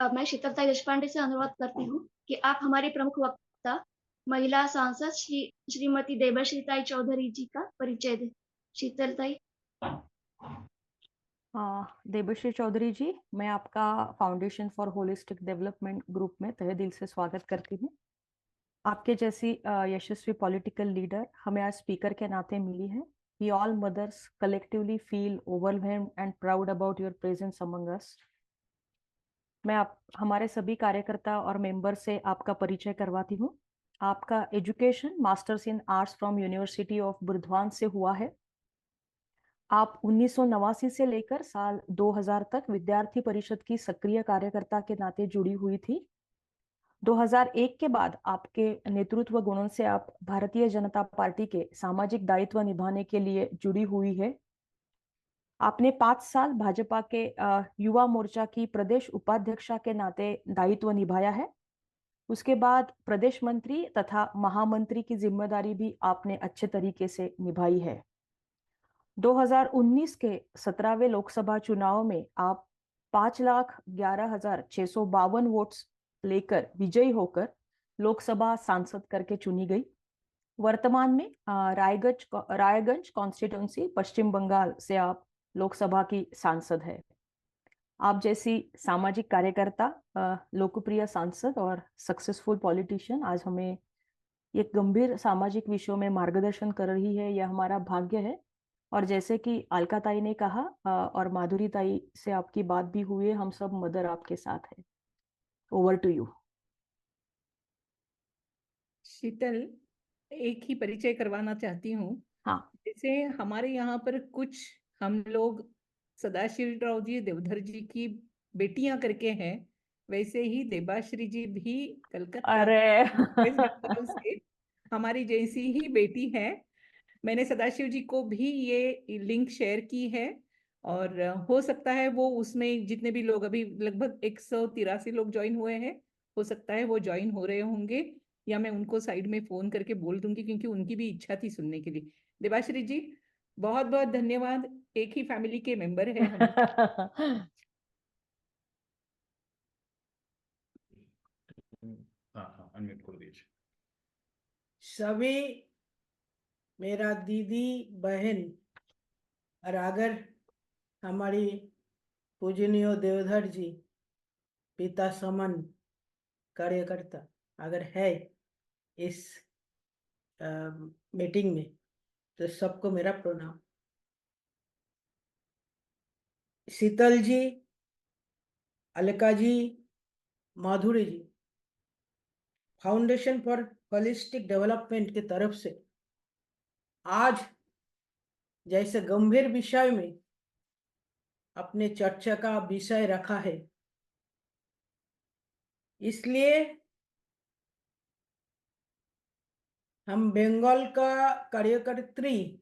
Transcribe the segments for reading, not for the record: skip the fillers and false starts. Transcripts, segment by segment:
अब मैं शीतलता देशपांडे से अनुरोध करती हूँ कि आप हमारी प्रमुख वक्ता महिला सांसद श्रीमती देबश्रीताई चौधरी जी का परिचय दें। शीतलताई। देबश्री चौधरी जी, मैं आपका foundation for holistic development group में तहे दिल से स्वागत करती हूँ। आपके जैसी यशस्वी पॉलिटिकल लीडर हमें आज स्पीकर के नाते मिली है। We all mothers collectively feel overwhelmed and proud about your presence among us. मैं हमारे सभी कार्यकर्ता और मेंबर से आपका परिचय करवाती हूँ। आपका education masters in arts from university of Burdwan से हुआ है। आप 1989 से लेकर साल 2000 तक विद्यार्थी परिषद की सक्रिय कार्यकर्ता के नाते जुड़ी हुई थी। 2001 के बाद आपके नेतृत्व गुणों से आप भारतीय जनता पार्टी के सामाजिक दायित्व निभाने के लिए जुड़ी हुई है। आपने 5 साल भाजपा के युवा मोर्चा की प्रदेश उपाध्यक्षा के नाते दायित्व निभाया है। उसके बाद प्रदेश मंत्री तथा महामंत्री की जिम्मेदारी भी आपने अच्छे तरीके से निभाई है। 2019 के 17वें लोकसभा चुनाव में आप 5,11,652 वोट्स लेकर विजयी होकर लोकसभा सांसद करके चुनी गई। वर्तमान में रायगंज कॉन्स्टिट्यूंसी पश्चिम बंगाल से आप लोकसभा की सांसद है। आप जैसी सामाजिक कार्यकर्ता, लोकप्रिय सांसद और सक्सेसफुल पॉलिटिशियन आज हमें एक गंभीर सामाजिक विषयों में मार्गदर्शन कर रही है, यह हमारा भाग्य है। और जैसे कि अलका ताई ने कहा और माधुरी ताई से आपकी बात भी हुई है, हम सब मदर आपके साथ है। Over to you. शीतल, एक ही परिचय करवाना चाहती हूँ। हाँ। जैसे हमारे यहाँ पर कुछ हम लोग सदाशिव राव जी देवधर जी की बेटियां करके हैं, वैसे ही देबाश्री जी भी कलकत्ता अरे वेस्ट बंगाल से हमारी जैसी ही बेटी है। मैंने सदाशिव जी को भी ये लिंक शेयर की है और हो सकता है वो उसमें जितने भी लोग अभी लगभग 183 लोग ज्वाइन हुए हैं, हो सकता है वो ज्वाइन हो रहे होंगे, या मैं उनको साइड में फोन करके बोल दूंगी क्योंकि उनकी भी इच्छा थी सुनने के लिए। देबाश्री जी, बहुत बहुत धन्यवाद। एक ही फैमिली के मेंबर है हम। हाँ हाँ, अनम्यूट कर दीजिए। सभी मेरा दीदी बहन और अगर हमारी पूजनीय देवधर जी पिता समान कार्यकर्ता अगर है इस मीटिंग में, तो सबको मेरा प्रणाम। शीतल जी, अलका जी, माधुरी जी, फाउंडेशन फॉर होलिस्टिक डेवलपमेंट की तरफ से आज जैसे गंभीर विषय में अपने चर्चा का विषय रखा है, इसलिए हम बंगाल का कार्यकर्त्री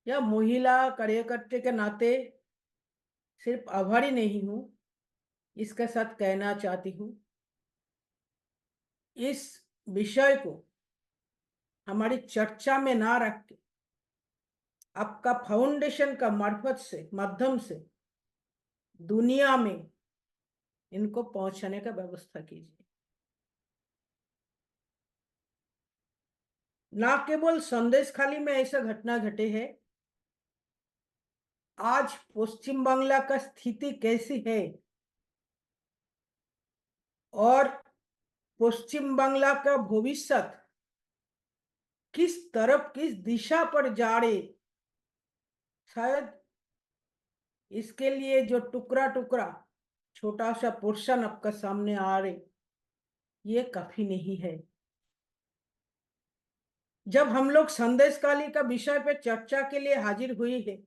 या महिला कार्यकर्ता के नाते सिर्फ आभारी नहीं हूं, इसके साथ कहना चाहती हूं इस विषय को हमारी चर्चा में ना रख के आपका फाउंडेशन का माध्यम से दुनिया में इनको पहुंचाने का व्यवस्था कीजिए। ना केवल संदेश खाली में ऐसा घटना घटे है, आज पश्चिम बांग्ला का स्थिति कैसी है और पश्चिम बांग्ला का भविष्य किस तरफ किस दिशा पर जा रहे, शायद इसके लिए जो टुकड़ा टुकड़ा छोटा सा पोर्शन आपका सामने आ रहे, ये काफी नहीं है। जब हम लोग संदेशकाली का विषय पे चर्चा के लिए हाजिर हुई है,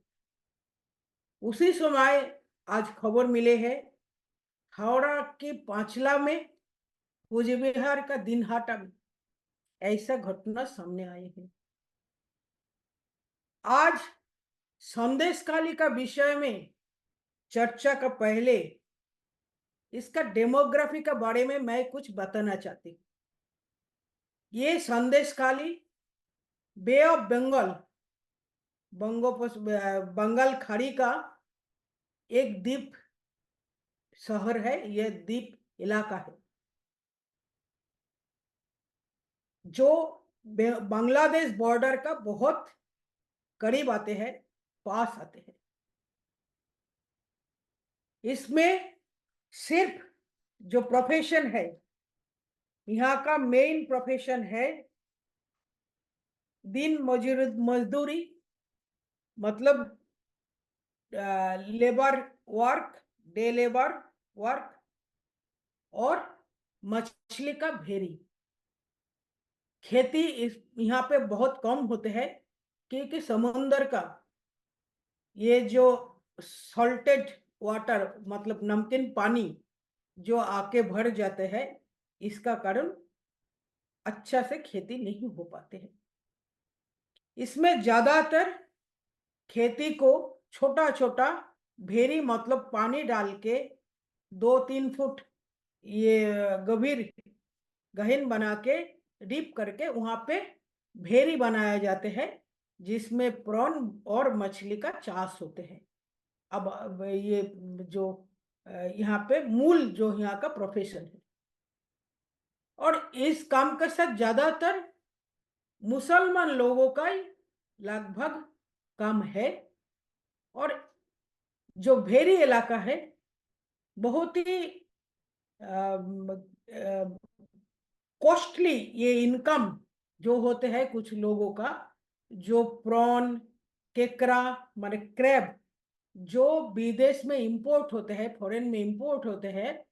उसी समय आज खबर मिले है हावड़ा के पांचला में कूचबिहार का दिनहाटा में ऐसा घटना सामने आई है। आज संदेशकाली का विषय में चर्चा का पहले इसका डेमोग्राफी के बारे में मैं कुछ बताना चाहती हूँ। ये संदेशकाली बे ऑफ बंगाल, बंगाल खाड़ी का एक द्वीप शहर है, ये द्वीप इलाका है जो बांग्लादेश बॉर्डर का बहुत करीब आते हैं, पास आते हैं। इसमें सिर्फ जो प्रोफेशन है, यहाँ का मेन प्रोफेशन है दिन मजदूरी, मतलब labour work, day labour work, और मछली का भेरी। खेती इस यहाँ पे बहुत कम होते हैं क्योंकि समुंदर का ये जो सॉल्टेड वाटर, मतलब नमकीन पानी जो आके भर जाते हैं, इसका कारण अच्छा से खेती नहीं हो पाते हैं। इसमें ज्यादातर खेती को छोटा छोटा भेरी, मतलब पानी डाल के 2-3 फुट ये गहन बना के डीप करके वहां पे भेरी बनाया जाते हैं, जिसमें प्रॉन और मछली का चाष होते हैं। अब ये जो यहाँ पे मूल जो यहाँ का प्रोफेशन है, और इस काम का साथ ज्यादातर मुसलमान लोगों का ही लगभग काम है। और जो भेरी इलाका है बहुत ही कॉस्टली ये इनकम जो होते हैं कुछ लोगों का, जो प्रॉन, केकड़ा माने क्रैब जो विदेश में इंपोर्ट होते हैं, फॉरेन में इंपोर्ट होते हैं,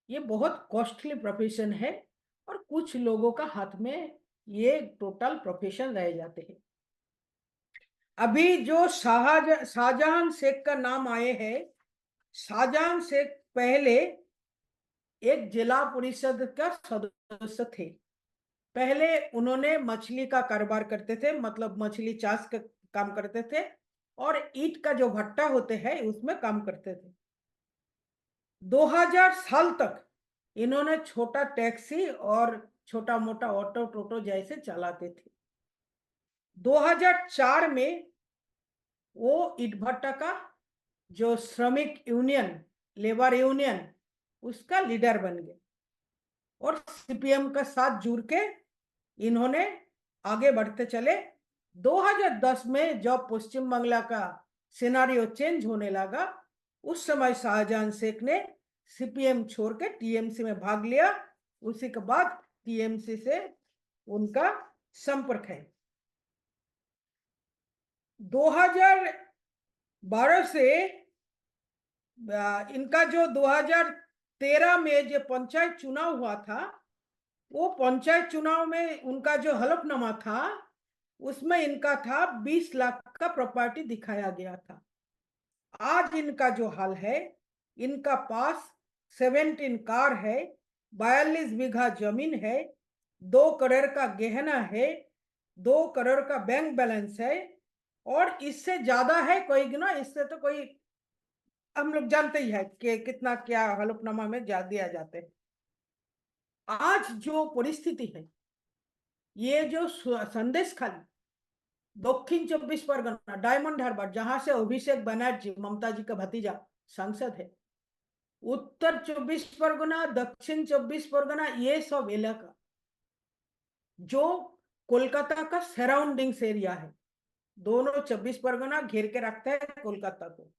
ये बहुत कॉस्टली प्रोफेशन है। और कुछ लोगों का हाथ में ये टोटल प्रोफेशन रह जाते हैं। अभी जो शाहजहां शेख का नाम आए हैं, शाहजहां शेख पहले एक जिला परिषद का सदस्य थे। पहले उन्होंने मछली का कारोबार करते थे, मतलब मछली चाष का काम करते थे, और ईंट का जो भट्टा होते हैं उसमें काम करते थे। 2000 साल तक इन्होंने छोटा टैक्सी और छोटा मोटा ऑटो टोटो जैसे चलाते थे। 2004 में वो ईंट भट्टा का जो श्रमिक यूनियन, लेबर यूनियन, उसका लीडर बन गए और सीपीएम का साथ जुड़ के इन्होंने आगे बढ़ते चले। 2010 में जब पश्चिम बांग्ला का सिनारियो चेंज होने लगा, उस समय शाहजहां शेख ने सीपीएम छोड़ के टीएमसी में भाग लिया। उसी के बाद टीएमसी से उनका संपर्क है। 2012 से इनका जो 2013 में जो पंचायत चुनाव हुआ था, वो पंचायत चुनाव में उनका जो हलफनामा था उसमें इनका था 20 लाख का प्रॉपर्टी दिखाया गया था। आज इनका जो हाल है, इनका पास 17 कार है, 42 बीघा जमीन है, 2 करोड़ का गहना है, 2 करोड़ का बैंक बैलेंस है, और इससे ज्यादा है कोई गिना, इससे तो कोई हम लोग जानते ही है कि कितना क्या हलफनामा में दिया जाते हैं। आज जो परिस्थिति है, ये जो संदेश खाली दक्षिण 24 परगना डायमंड हार्बर, जहां से अभिषेक बनर्जी ममता जी का भतीजा सांसद है, उत्तर 24 परगना, दक्षिण 24 परगना, ये सब इलाका जो कोलकाता का सराउंडिंग्स एरिया है, दोनों 24 परगना घेर के रखते हैं कोलकाता को।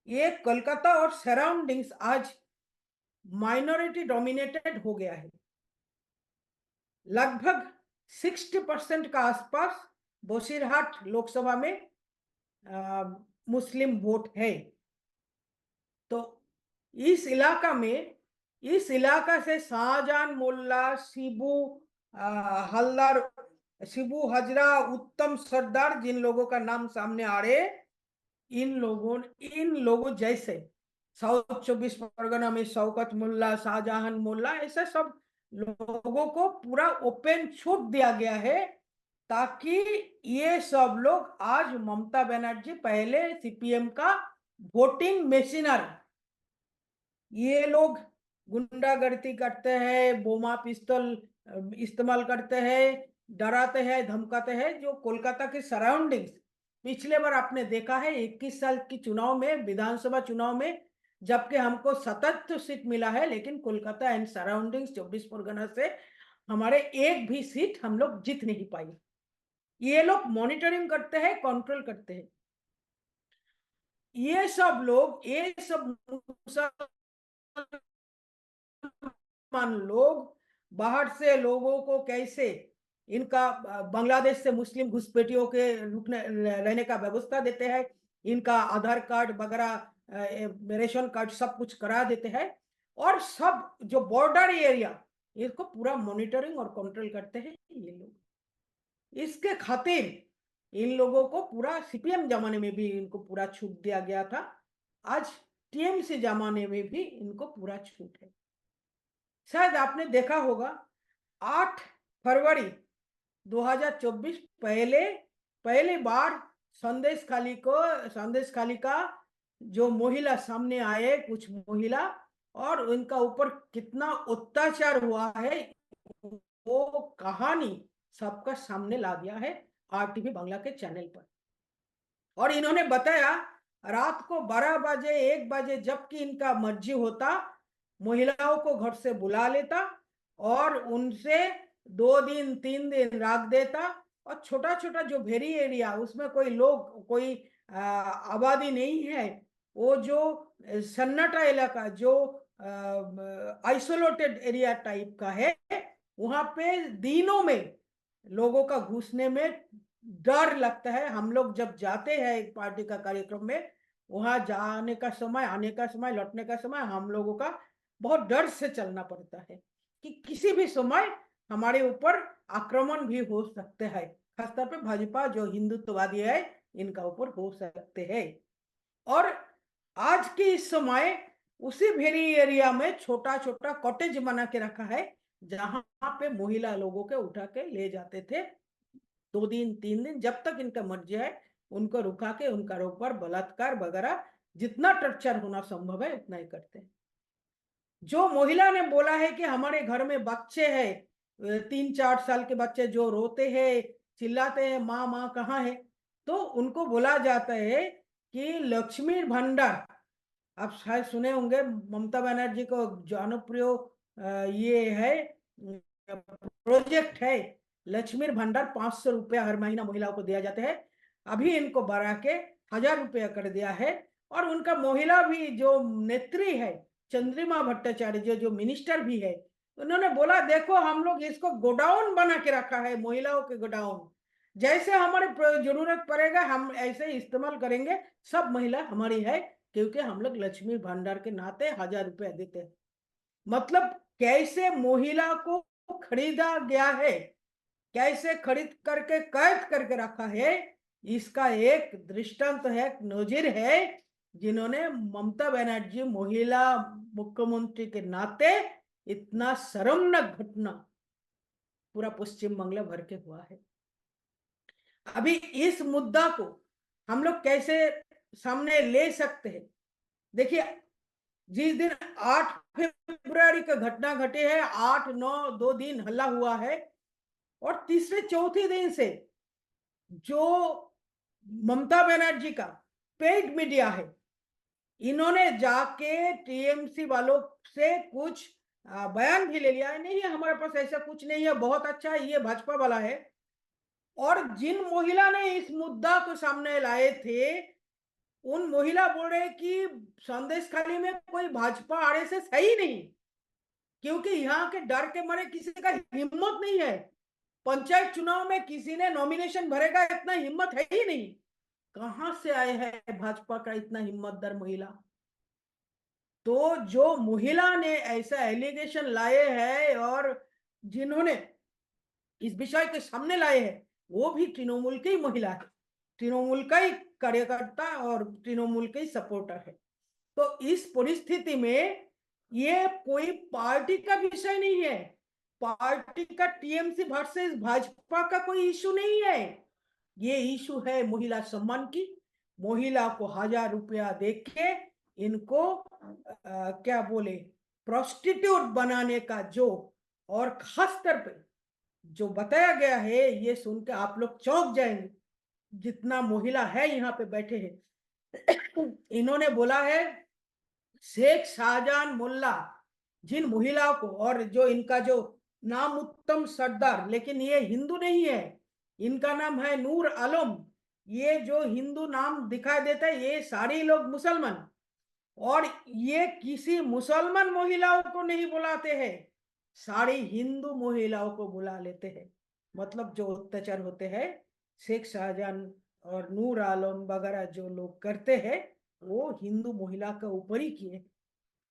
ये कोलकाता और सराउंडिंग्स आज माइनॉरिटी डोमिनेटेड हो गया है। लगभग 60% का आसपास बसीरहाट लोकसभा में मुस्लिम वोट है। तो इस इलाका में, इस इलाका से शाहजहां मोल्ला, शिबू हल्दार, शिबू हजरा, उत्तम सरदार, जिन लोगों का नाम सामने आ रहे, इन लोगों जैसे साउथ 24 परगना में शौकत मोल्ला, शाहजहां मोल्ला, ऐसे सब लोगों को पूरा ओपन छूट दिया गया है, ताकि ये सब लोग, आज ममता बनर्जी पहले सीपीएम का वोटिंग मशीनर, ये लोग गुंडागर्दी करते हैं, बोमा पिस्तौल इस्तेमाल करते हैं, डराते हैं, धमकाते हैं। जो कोलकाता के सराउंडिंग्स, पिछले बार आपने देखा है 21 साल की चुनाव में, विधानसभा चुनाव में जबकि हमको 77 सीट मिला है, लेकिन कोलकाता एंड सराउंडिंग्स 24 परगना से हमारे एक भी सीट हम लोग जीत नहीं पाए। ये लोग मॉनिटरिंग करते हैं, कंट्रोल करते हैं। ये सब लोग, ये सब लोग बाहर से लोगों को कैसे इनका बांग्लादेश से मुस्लिम घुसपैठियों के रुकने रहने का व्यवस्था देते हैं, इनका आधार कार्ड वगैरह, रेशन कार्ड सब कुछ करा देते हैं, और सब जो बॉर्डर एरिया इसको पूरा मॉनिटरिंग और कंट्रोल करते हैं ये लोग। इसके खातिर इन लोगों को पूरा सीपीएम जमाने में भी इनको पूरा छूट दिया गया था, आज टीएमसी जमाने में भी इनको पूरा छूट है। शायद आपने देखा होगा 8 फरवरी 2024 पहली बार संदेश खाली का जो महिला सामने आए, कुछ महिला, और उनका ऊपर कितना अत्याचार हुआ है वो कहानी सबका सामने ला दिया है आरटीवी बांग्ला के चैनल पर। और इन्होंने बताया रात को 12 बजे 1 बजे जबकि इनका मर्जी होता, महिलाओं को घर से बुला लेता और उनसे 2 दिन 3 दिन रख देता, और छोटा छोटा जो भेरी एरिया उसमें कोई लोग, कोई आबादी नहीं है, वो जो सन्नाटा इलाका, जो आइसोलेटेड एरिया टाइप का है, वहां पे दिनों में लोगों का घुसने में डर लगता है। हम लोग जब जाते हैं एक पार्टी का कार्यक्रम में, वहां जाने का समय, आने का समय, लौटने का समय हम लोगों का बहुत डर से चलना पड़ता है कि किसी भी समय हमारे ऊपर आक्रमण भी हो सकते हैं, खासतौर पे भाजपा जो हिंदुत्ववादी है इनका ऊपर हो सकते हैं। और आज के इस समय उसी भेरी एरिया में छोटा छोटा कॉटेज बना के रखा है, जहां पे महिला लोगों के उठा के ले जाते थे 2 दिन 3 दिन, जब तक इनका मर्जी है उनको रुका के उनका ऊपर बलात्कार वगैरह जितना टॉर्चर होना संभव है उतना ही करते हैं। जो महिला ने बोला है कि हमारे घर में बच्चे हैं, 3-4 साल के बच्चे जो रोते हैं, चिल्लाते हैं, माँ माँ कहाँ है, तो उनको बोला जाता है कि लक्ष्मी भंडार, आप शायद सुने होंगे, ममता बनर्जी को जनप्रिय ये है प्रोजेक्ट है, लक्ष्मी भंडार 500 रुपया हर महीना महिलाओं को दिया जाता है। अभी इनको बढ़ा के 1000 रुपया कर दिया है। और उनका महिला भी जो नेत्री है चंद्रिमा भट्टाचार्य जो मिनिस्टर भी है, उन्होंने बोला देखो हम लोग इसको गोडाउन बना के रखा है, महिलाओं के गोडाउन, जैसे हमारे जरूरत पड़ेगा हम ऐसे इस्तेमाल करेंगे, सब महिला हमारी है, क्योंकि हम लोग लक्ष्मी भंडार के नाते 1000 रुपया देते हैं। मतलब कैसे महिला को खरीदा गया है, कैसे खरीद करके कैद करके रखा है, इसका एक दृष्टांत है, नजीर है, जिन्होंने ममता बनर्जी महिला मुख्यमंत्री के नाते इतना शर्मनाक घटना पूरा पश्चिम बांग्ला भर के हुआ है। अभी इस मुद्दा को हम लोग कैसे सामने ले सकते हैं? देखिए, जिस दिन 8 फरवरी का घटना घटे है, 8-9 2 दिन हल्ला हुआ है, और तीसरे चौथे दिन से जो ममता बनर्जी का पेड मीडिया है, इन्होंने जाके टीएमसी वालों से कुछ बयान भी ले लिया है, नहीं हमारे पास ऐसा कुछ नहीं है, बहुत अच्छा है, ये भाजपा वाला है। और जिन महिला ने इस मुद्दा को सामने लाए थे, उन महिला बोल रहे कि संदेश खाली में कोई भाजपा आरएसएस है ही नहीं, क्योंकि यहाँ के डर के मारे किसी का हिम्मत नहीं है, पंचायत चुनाव में किसी ने नॉमिनेशन भरेगा इतना हिम्मत है ही नहीं। कहां से आए हैं भाजपा का इतना हिम्मतदार महिला? तो जो महिला ने ऐसा एलिगेशन लाए हैं और जिन्होंने इस विषय के सामने लाए हैं, वो भी तृणमूल की महिला है, तृणमूल का ही कार्यकर्ता और तृणमूल के सपोर्टर है। तो इस परिस्थिति में ये कोई पार्टी का विषय नहीं है, पार्टी का टीएमसी वर्सेस भाजपा का कोई इशू नहीं है, ये इशू है महिला सम्मान की। महिला को 1000 रुपया देके इनको क्या बोले, प्रोस्टिट्यूट बनाने का जो, और खास तौर पे जो बताया गया है, ये सुन के आप लोग चौंक जाएंगे, जितना महिला है यहाँ पे बैठे हैं। इन्होंने बोला है शेख शाहजहां मुल्ला जिन महिलाओं को, और जो इनका जो नाम उत्तम सरदार, लेकिन ये हिंदू नहीं है, इनका नाम है नूर आलम। ये जो हिंदू नाम दिखाई देता है ये सारे लोग मुसलमान, और ये किसी मुसलमान महिलाओं को नहीं बुलाते हैं, सारी हिंदू महिलाओं को बुला लेते हैं। मतलब जो अत्याचार होते हैं शेख शाहजहां और नूर आलम वगैरह जो लोग करते हैं वो हिंदू महिला के ऊपर ही किए।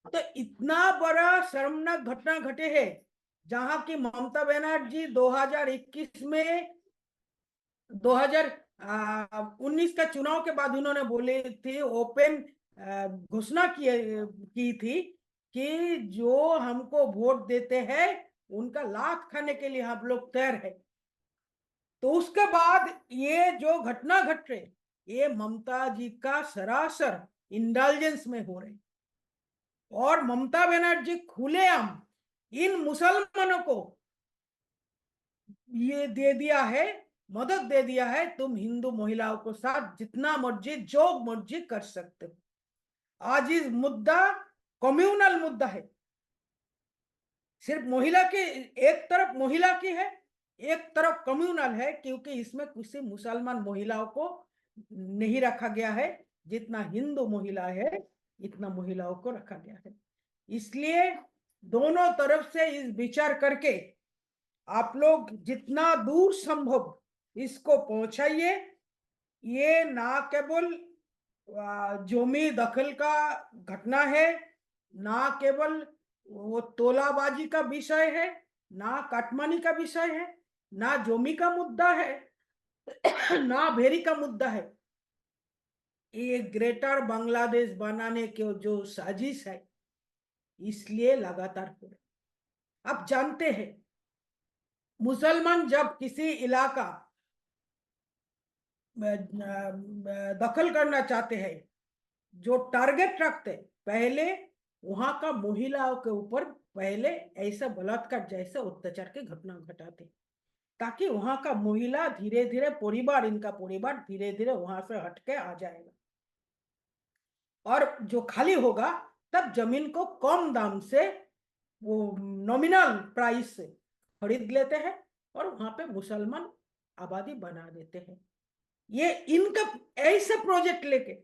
तो इतना बड़ा शर्मनाक घटना घटे है, जहां की ममता बनर्जी 2021 में 2019 का चुनाव के बाद उन्होंने बोले थे, ओपन घोषणा की थी कि जो हमको वोट देते हैं उनका लात खाने के लिए हम लोग तैयार है। तो उसके बाद ये जो घटना घट रहे, ये ममता जी का सरासर इंडल्जेंस में हो रहे, और ममता बनर्जी खुलेआम इन मुसलमानों को ये दे दिया है, मदद दे दिया है, तुम हिंदू महिलाओं को साथ जितना मर्जी जो मर्जी कर सकते हो। आज इस मुद्दा कम्युनल मुद्दा है, सिर्फ महिला की, एक तरफ महिला की है, एक तरफ कम्युनल है, क्योंकि इसमें किसी मुसलमान महिलाओं को नहीं रखा गया है, जितना हिंदू महिला है इतना महिलाओं को रखा गया है। इसलिए दोनों तरफ से इस विचार करके आप लोग जितना दूर संभव इसको पहुंचाइए। ये ना केवल जमी दखल का घटना है, ना केवल वो तोलाबाजी का विषय है, ना काटमानी का विषय है, ना जमी का मुद्दा है, ना भेरी का मुद्दा है। ये ग्रेटर बांग्लादेश बनाने के जो साजिश है, इसलिए लगातार हो रहे। आप जानते हैं मुसलमान जब किसी इलाका दखल करना चाहते हैं, जो टारगेट रखते, पहले वहां का महिलाओं के ऊपर पहले ऐसा बलात्कार जैसे अत्याचार के घटना घटाते, ताकि वहां का महिला धीरे धीरे परिवार, इनका परिवार धीरे धीरे वहां से हटके आ जाएगा, और जो खाली होगा तब जमीन को कम दाम से, वो नॉमिनल प्राइस से खरीद लेते हैं और वहां पे मुसलमान आबादी बना देते हैं। ये इनका ऐसा प्रोजेक्ट लेके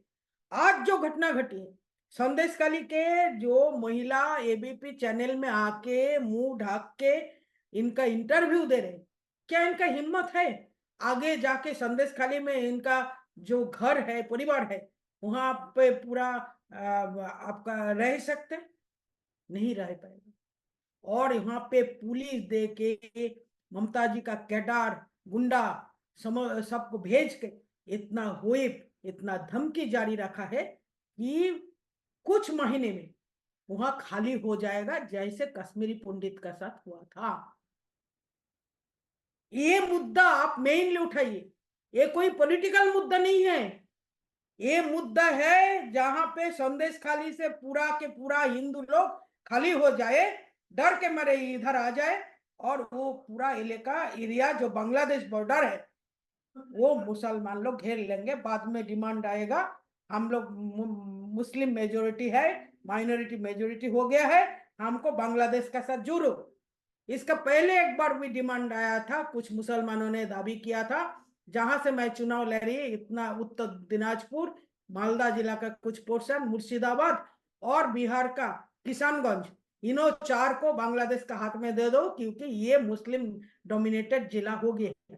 आज जो घटना घटी है, संदेशखाली के जो महिला एबीपी चैनल में आके मुंह ढाक के इनका इंटरव्यू दे रहे, क्या इनका हिम्मत है आगे जाके संदेशखाली में इनका जो घर है, परिवार है, वहां पे पूरा आपका रह सकते? नहीं रह पाएगा। और यहाँ पे पुलिस दे के ममता जी का कैडार गुंडा सबको भेज के इतना हुईप, इतना धमकी जारी रखा है कि कुछ महीने में वहां खाली हो जाएगा, जैसे कश्मीरी पंडित का साथ हुआ था। ये मुद्दा आप मेनली उठाइए, ये कोई पॉलिटिकल मुद्दा नहीं है, ये मुद्दा है जहां पे संदेशखाली से पूरा के पूरा हिंदू लोग खाली हो जाए, डर के मारे इधर आ जाए, और वो पूरा इलाका एरिया जो बांग्लादेश बॉर्डर है वो मुसलमान लोग घेर लेंगे। बाद में डिमांड आएगा, हम लोग मुस्लिम मेजोरिटी है, माइनॉरिटी मेजोरिटी हो गया है, हमको बांग्लादेश का साथ जोड़ो। इसका पहले एक बार भी डिमांड आया था, कुछ मुसलमानों ने दावी किया था, जहां से मैं चुनाव लड़ रही, इतना उत्तर दिनाजपुर, मालदा जिला का कुछ पोर्शन, मुर्शिदाबाद और बिहार का किशनगंज, इन्हों चार को बांग्लादेश का हाथ में दे दो, क्योंकि ये मुस्लिम डोमिनेटेड जिला हो गया।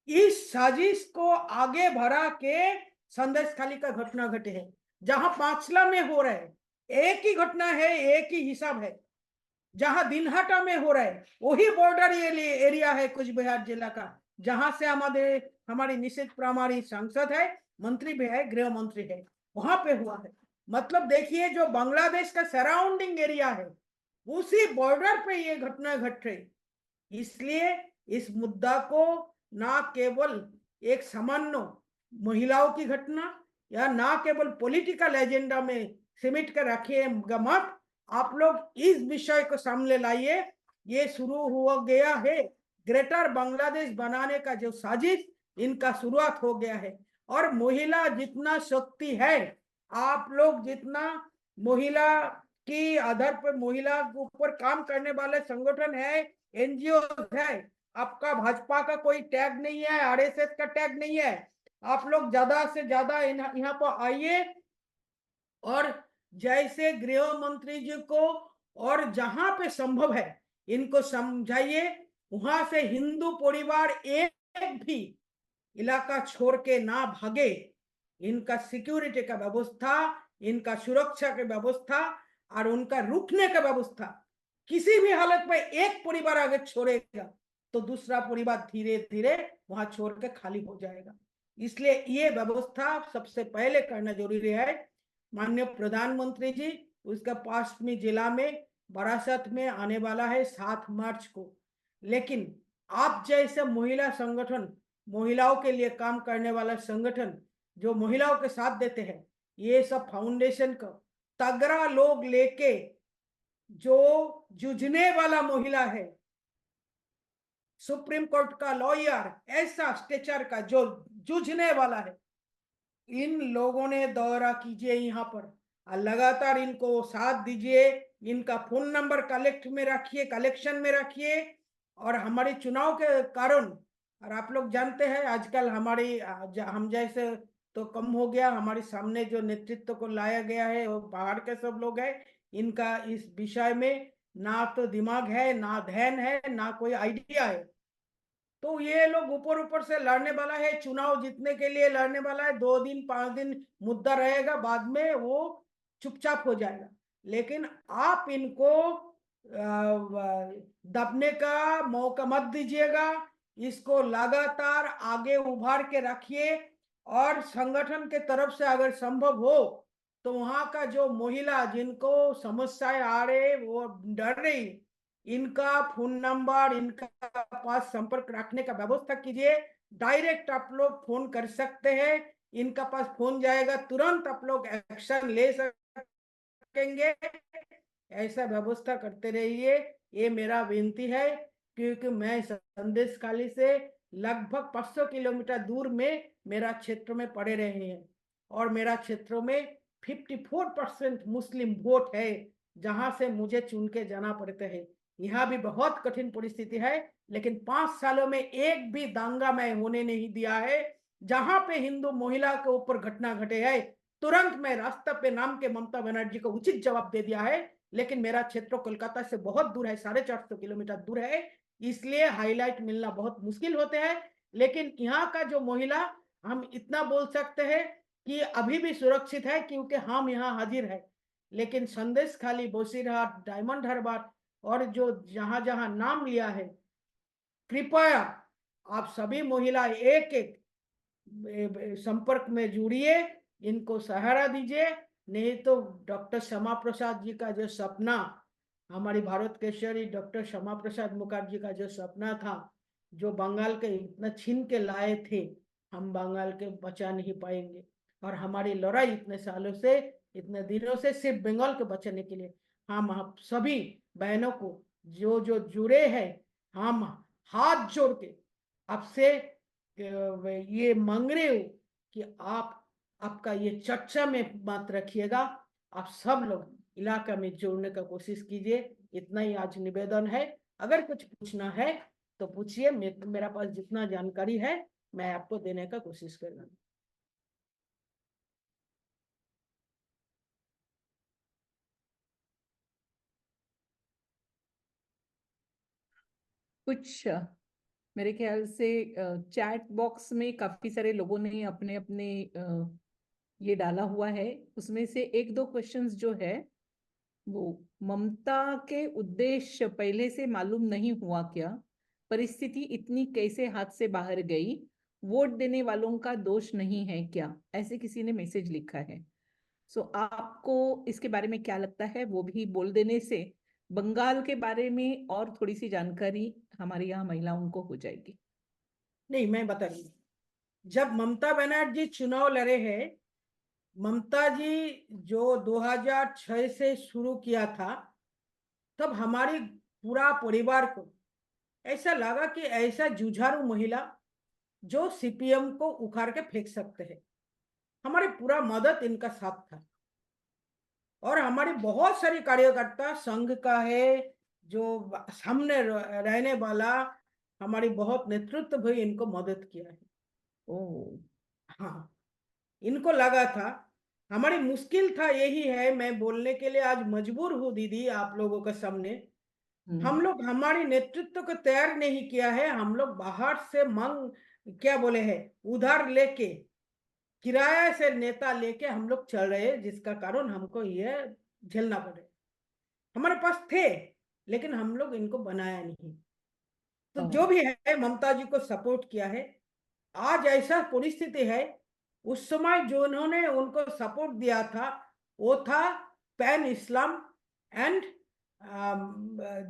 इस साजिश को आगे बढ़ा के संदेशखाली का घटना घटे है, जहां पांचला में हो रहा है, एक ही घटना है, एक ही हिसाब है। जहां दिनहाटा में हो रहा है वही बॉर्डर एरिया है कुछ बिहार जिला का, जहां से हमारी निशित प्रामाणी सांसद है, मंत्री भी है, गृह मंत्री है, वहां पे हुआ है। मतलब देखिए, जो बांग्लादेश का सराउंडिंग एरिया है उसी बॉर्डर पे ये घटना घट रही। इसलिए इस मुद्दा को ना केवल एक सामान्य महिलाओं की घटना या ना केवल पॉलिटिकल एजेंडा में सिमट कर रखिएगा मत, आप लोग इस विषय को सामने लाइए। ये शुरू हुआ गया है, ग्रेटर बांग्लादेश बनाने का जो साजिश, इनका शुरुआत हो गया है। और महिला जितना शक्ति है, आप लोग जितना महिला की आधार पर महिला के ऊपर काम करने वाले संगठन है, एनजीओ है। आपका भाजपा का कोई टैग नहीं है, आरएसएस का टैग नहीं है। आप लोग ज्यादा से ज्यादा यहाँ पर आइए और जैसे गृह मंत्री जी को और जहां पे संभव है इनको समझाइए, वहां से हिंदू परिवार एक भी इलाका छोड़ के ना भागे। इनका सिक्योरिटी का व्यवस्था, इनका सुरक्षा की व्यवस्था और उनका रुकने का व्यवस्था, किसी भी हालत में एक परिवार अगर छोड़ेगा तो दूसरा परिवार धीरे धीरे वहां छोड़ के खाली हो जाएगा। इसलिए ये व्यवस्था सबसे पहले करना जरूरी है। माननीय प्रधानमंत्री जी, उसका पश्चिमी जिला में बारासत में आने वाला है 7 मार्च को। लेकिन आप जैसे महिला संगठन, महिलाओं के लिए काम करने वाला संगठन जो महिलाओं के साथ देते हैं, ये सब फाउंडेशन का तगड़ा लोग लेके, जो जूझने वाला महिला है, सुप्रीम कोर्ट का लॉयर, ऐसा स्टेचर का जो जूझने वाला है, इन लोगों ने दौरा कीजिए यहाँ पर और लगातार इनको साथ दीजिए। इनका फोन नंबर कलेक्शन में रखिए। और हमारे चुनाव के कारण, और आप लोग जानते हैं आजकल हम जैसे तो कम हो गया, हमारे सामने जो नेतृत्व को लाया गया है वो बाहर के सब लोग हैं। इनका इस विषय में ना तो दिमाग है, ना ध्यान है, ना कोई आइडिया है। तो ये लोग ऊपर ऊपर से लड़ने वाला है, चुनाव जीतने के लिए लड़ने वाला है। 2 दिन 5 दिन मुद्दा रहेगा, बाद में वो चुपचाप हो जाएगा। लेकिन आप इनको दबने का मौका मत दीजिएगा। इसको लगातार आगे उभार के रखिए। और संगठन के तरफ से अगर संभव हो तो वहां का जो महिला जिनको समस्याएं आ रहे, वो डर रही, इनका फोन नंबर, इनका पास संपर्क रखने का व्यवस्था कीजिए। डायरेक्ट आप लोग फोन कर सकते हैं, इनका पास फोन जाएगा, तुरंत आप लोग एक्शन ले सकेंगे। ऐसा व्यवस्था करते रहिए, ये मेरा विनती है। क्योंकि मैं संदेशखाली से लगभग 500 किलोमीटर दूर में मेरा क्षेत्र में पड़े रहे हैं, और मेरा क्षेत्रों में 54% मुस्लिम वोट है, जहां से मुझे चुन के जाना पड़ता है। यहाँ भी बहुत कठिन परिस्थिति है, लेकिन 5 सालों में एक भी दांगा मैं होने नहीं दिया है। जहां पे हिंदू महिला के ऊपर घटना घटे है, तुरंत मैं रास्ता पे नाम के ममता बनर्जी को उचित जवाब दे दिया है। लेकिन मेरा क्षेत्र कोलकाता से बहुत दूर है, 450 किलोमीटर दूर है, इसलिए हाईलाइट मिलना बहुत मुश्किल होते हैं। लेकिन यहाँ का जो महिला, हम इतना बोल सकते हैं कि अभी भी सुरक्षित है, क्योंकि हम यहाँ हाजिर है। लेकिन संदेशखाली, बसीरहाट, डायमंड हार्बर और जो जहां जहां नाम लिया है, कृपया आप सभी महिला एक एक संपर्क में जुड़िए, इनको सहारा दीजिए। नहीं तो डॉक्टर श्यामा प्रसाद जी का जो सपना, हमारी भारत केसरी डॉक्टर श्यामा प्रसाद मुखर्जी का जो सपना था, जो बंगाल के इतना छीन के लाए थे, हम बंगाल के बचा नहीं पाएंगे। और हमारी लड़ाई इतने सालों से, इतने दिनों से सिर्फ बंगाल के बचाने के लिए, हम आप सभी बहनों को जो जो जुड़े हैं, हम हाथ जोड़ के आपसे ये मांग रहे हो कि आप आपका ये चर्चा में बात रखिएगा। आप सब लोग इलाका में जोड़ने का कोशिश कीजिए। इतना ही आज निवेदन है। अगर कुछ पूछना है तो पूछिए, मेरा पास जितना जानकारी है मैं आपको देने का कोशिश करूंगा। कुछ मेरे ख्याल से चैट बॉक्स में काफी सारे लोगों ने अपने अपने ये डाला हुआ है। उसमें से 1-2 क्वेश्चंस जो है वो, ममता के उद्देश्य पहले से मालूम नहीं हुआ क्या? परिस्थिति इतनी कैसे हाथ से बाहर गई? वोट देने वालों का दोष नहीं है क्या? ऐसे किसी ने मैसेज लिखा है। सो आपको इसके बारे में क्या लगता है? वो भी बोल देने से बंगाल के बारे में और थोड़ी सी जानकारी हमारी यहाँ महिलाओं को हो जाएगी। नहीं, मैं बता रही हूँ। जब ममता बनर्जी चुनाव लड़े हैं, ममता जी जो 2006 से शुरू किया था, तब हमारी पूरा परिवार को ऐसा लगा कि ऐसा जुझारू महिला जो सीपीएम को उखाड़ के फेंक सकते हैं। हमारी पूरा मदद इनका साथ था। और हमारी बहुत सारी कार्यकर्ता संघ का है, जो सामने रहने वाला, हमारी बहुत नेतृत्व भी इनको मदद किया है। ओ हाँ, इनको लगा था, हमारी मुश्किल था यही है, मैं बोलने के लिए आज मजबूर हूँ दीदी आप लोगों के सामने। हम लोग हमारी नेतृत्व को तैयार नहीं किया है, हम लोग बाहर से क्या बोले हैं, उधार लेके, किराया से नेता लेके हम लोग चल रहे हैं, जिसका कारण हमको ये झेलना पड़े। हमारे पास थे, लेकिन हम लोग इनको बनाया नहीं। तो जो भी है, ममता जी को सपोर्ट किया है। आज ऐसा परिस्थिति है, उस समय जो उन्होंने उनको सपोर्ट दिया था, वो था पैन इस्लाम एंड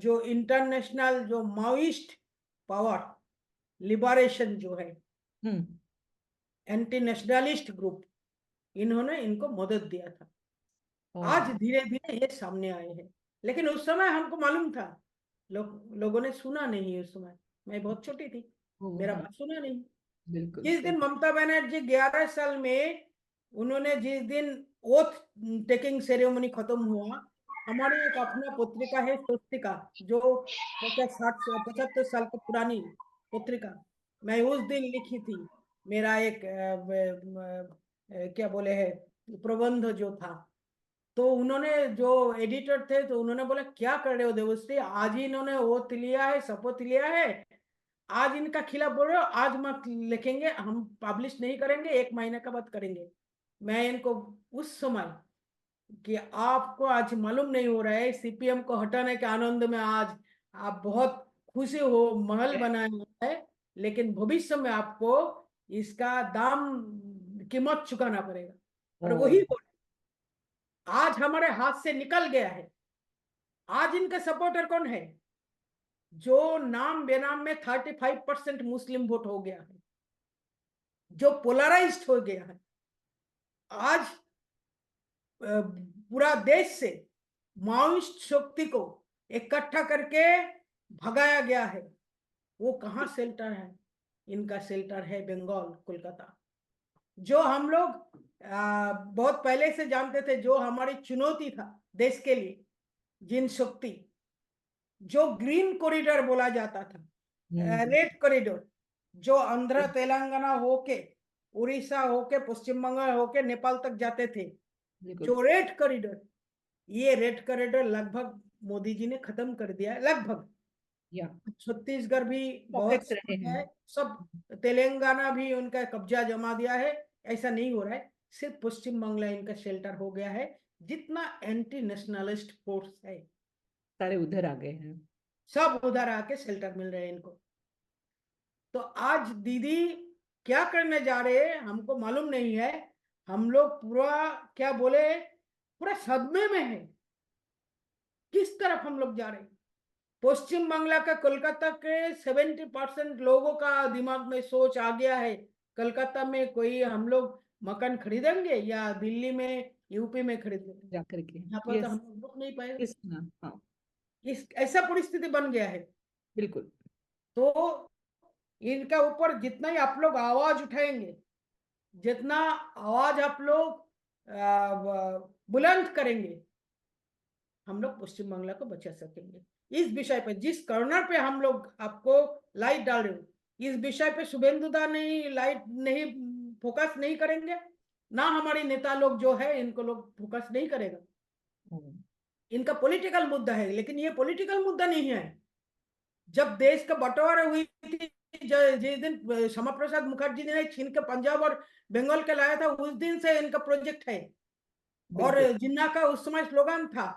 जो इंटरनेशनल जो माओइस्ट पावर लिबरेशन जो है, एंटी नेशनलिस्ट ग्रुप, इन्होंने इनको मदद दिया था। आज धीरे धीरे ये सामने आए हैं, लेकिन उस समय हमको मालूम था, लोगों ने सुना नहीं। उस समय मैं बहुत छोटी थी, मेरा बात सुना नहीं। बिल्कुल जिस दिन ममता बनर्जी 11 साल में, उन्होंने जिस दिन ओथ टेकिंग सेरेमनी खत्म हुआ, हमारी एक अपना पत्रिका है स्वस्तिका, जो 75 साल की पुरानी पत्रिका, मैं उस दिन लिखी थी। मेरा एक क्या बोले है, प्रबंध जो था, तो उन्होंने जो एडिटर थे, तो उन्होंने बोला क्या कर रहे हो देवश्री, आज ही इन्होंने ओथ लिया है, शपथ लिया है, आज इनका खिलाफ बोल रहे हो, आज मत लिखेंगे, हम पब्लिश नहीं करेंगे, 1 महीने का बाद करेंगे। मैं इनको उस समय, कि आपको आज मालूम नहीं हो रहा है, सीपीएम को हटाने के आनंद में आज आप बहुत खुशी हो, महल बनाया है, लेकिन भविष्य में आपको इसका दाम, कीमत चुकाना पड़ेगा। और वही आज हमारे हाथ से निकल गया है। आज इनका सपोर्टर कौन है? जो नाम बेनाम में 35% मुस्लिम वोट हो गया है, जो पोलराइज्ड हो गया है। आज पूरा देश से माओइस्ट शक्ति को इकट्ठा करके भगाया गया है। वो कहाँ शेल्टर है? इनका शेल्टर है बंगाल, कोलकाता। जो हम लोग बहुत पहले से जानते थे, जो हमारी चुनौती था देश के लिए, जिन शक्ति, जो ग्रीन कॉरिडोर बोला जाता था, रेड कॉरिडोर, जो आंध्र तेलंगाना होके, उड़ीसा होके, पश्चिम बंगाल होके नेपाल तक जाते थे, जो रेड कॉरिडोर, ये रेड कॉरिडोर लगभग मोदी जी ने खत्म कर दिया है, लगभग। छत्तीसगढ़ भी बहुत है, सब, तेलंगाना भी उनका कब्जा जमा दिया है। ऐसा नहीं हो रहा है, सिर्फ पश्चिम बंगाल इनका शेल्टर हो गया है। जितना एंटी नेशनलिस्ट फोर्स है, सारे उधर आ गए हैं, सब उधर आके शेल्टर मिल रहे हैं इनको। तो आज दीदी क्या करने जा रहे हैं हमको मालूम नहीं है। हम लोग पूरा, क्या बोले, पूरा सदमे में है, किस तरफ हम लोग जा रहे हैं। पश्चिम बंगाल का, कोलकाता के 70% लोगों का दिमाग में सोच आ गया है, कोलकाता में कोई हम लोग मकान खरीदेंगे या दिल्ली में, यूपी में खरीदेंगे, जाकर के यहाँ पर तो हम लोग रुक नहीं पाएंगे। इस ऐसा परिस्थिति बन गया है। बिल्कुल। तो इनका ऊपर जितना ही आप लोग आवाज उठाएंगे, जितना आवाज आप लोग बुलंद करेंगे, हम लोग पश्चिम बंगाल को बचा सकेंगे। इस विषय पे, जिस कॉर्नर पे हम लोग आपको लाइट डाल रहे हो, इस विषय पे शुभेंदु दा नहीं लाइट नहीं फोकस नहीं करेंगे ना, हमारे नेता लोग जो है इनको लोग फोकस नहीं करेगा। इनका पॉलिटिकल मुद्दा है, लेकिन ये पॉलिटिकल मुद्दा नहीं है। जब देश का बंटवारा हुई थी, जिस दिन श्यामा प्रसाद मुखर्जी ने छीन के पंजाब और बंगाल के लाया था, उस दिन से इनका प्रोजेक्ट है। और जिन्ना का उस समय स्लोगन था,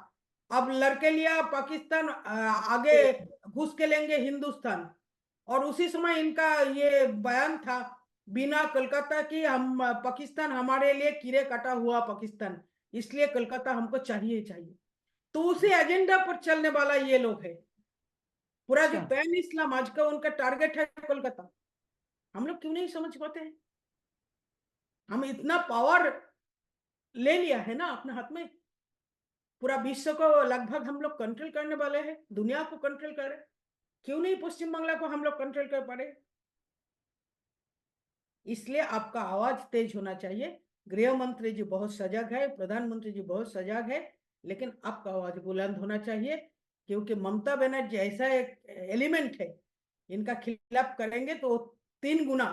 अब लड़के लिया पाकिस्तान, आगे घुस के लेंगे हिंदुस्तान। और उसी समय इनका ये बयान था, बिना कोलकाता की हम, पाकिस्तान हमारे लिए कीड़े कटा हुआ पाकिस्तान, इसलिए कोलकाता हमको चाहिए चाहिए। तो उसी एजेंडा पर चलने वाला ये लोग है। पूरा जो पैन इस्लाम आज का उनका टारगेट है कोलकाता। हम लोग क्यों नहीं समझ पाते हैं? हम इतना पावर ले लिया है ना अपने हाथ में, पूरा विश्व को लगभग हम लोग कंट्रोल करने वाले हैं, दुनिया को कंट्रोल कर रहे। क्यों नहीं पश्चिम बंगाल को हम लोग कंट्रोल कर पा रहे? इसलिए आपका आवाज तेज होना चाहिए। गृह मंत्री जी बहुत सजग है, प्रधानमंत्री जी बहुत सजग है। लेकिन आपका आवाज बुलंद होना चाहिए, क्योंकि ममता बनर्जी ऐसा एक एलिमेंट है, इनका खिलाफ करेंगे तो 3 गुना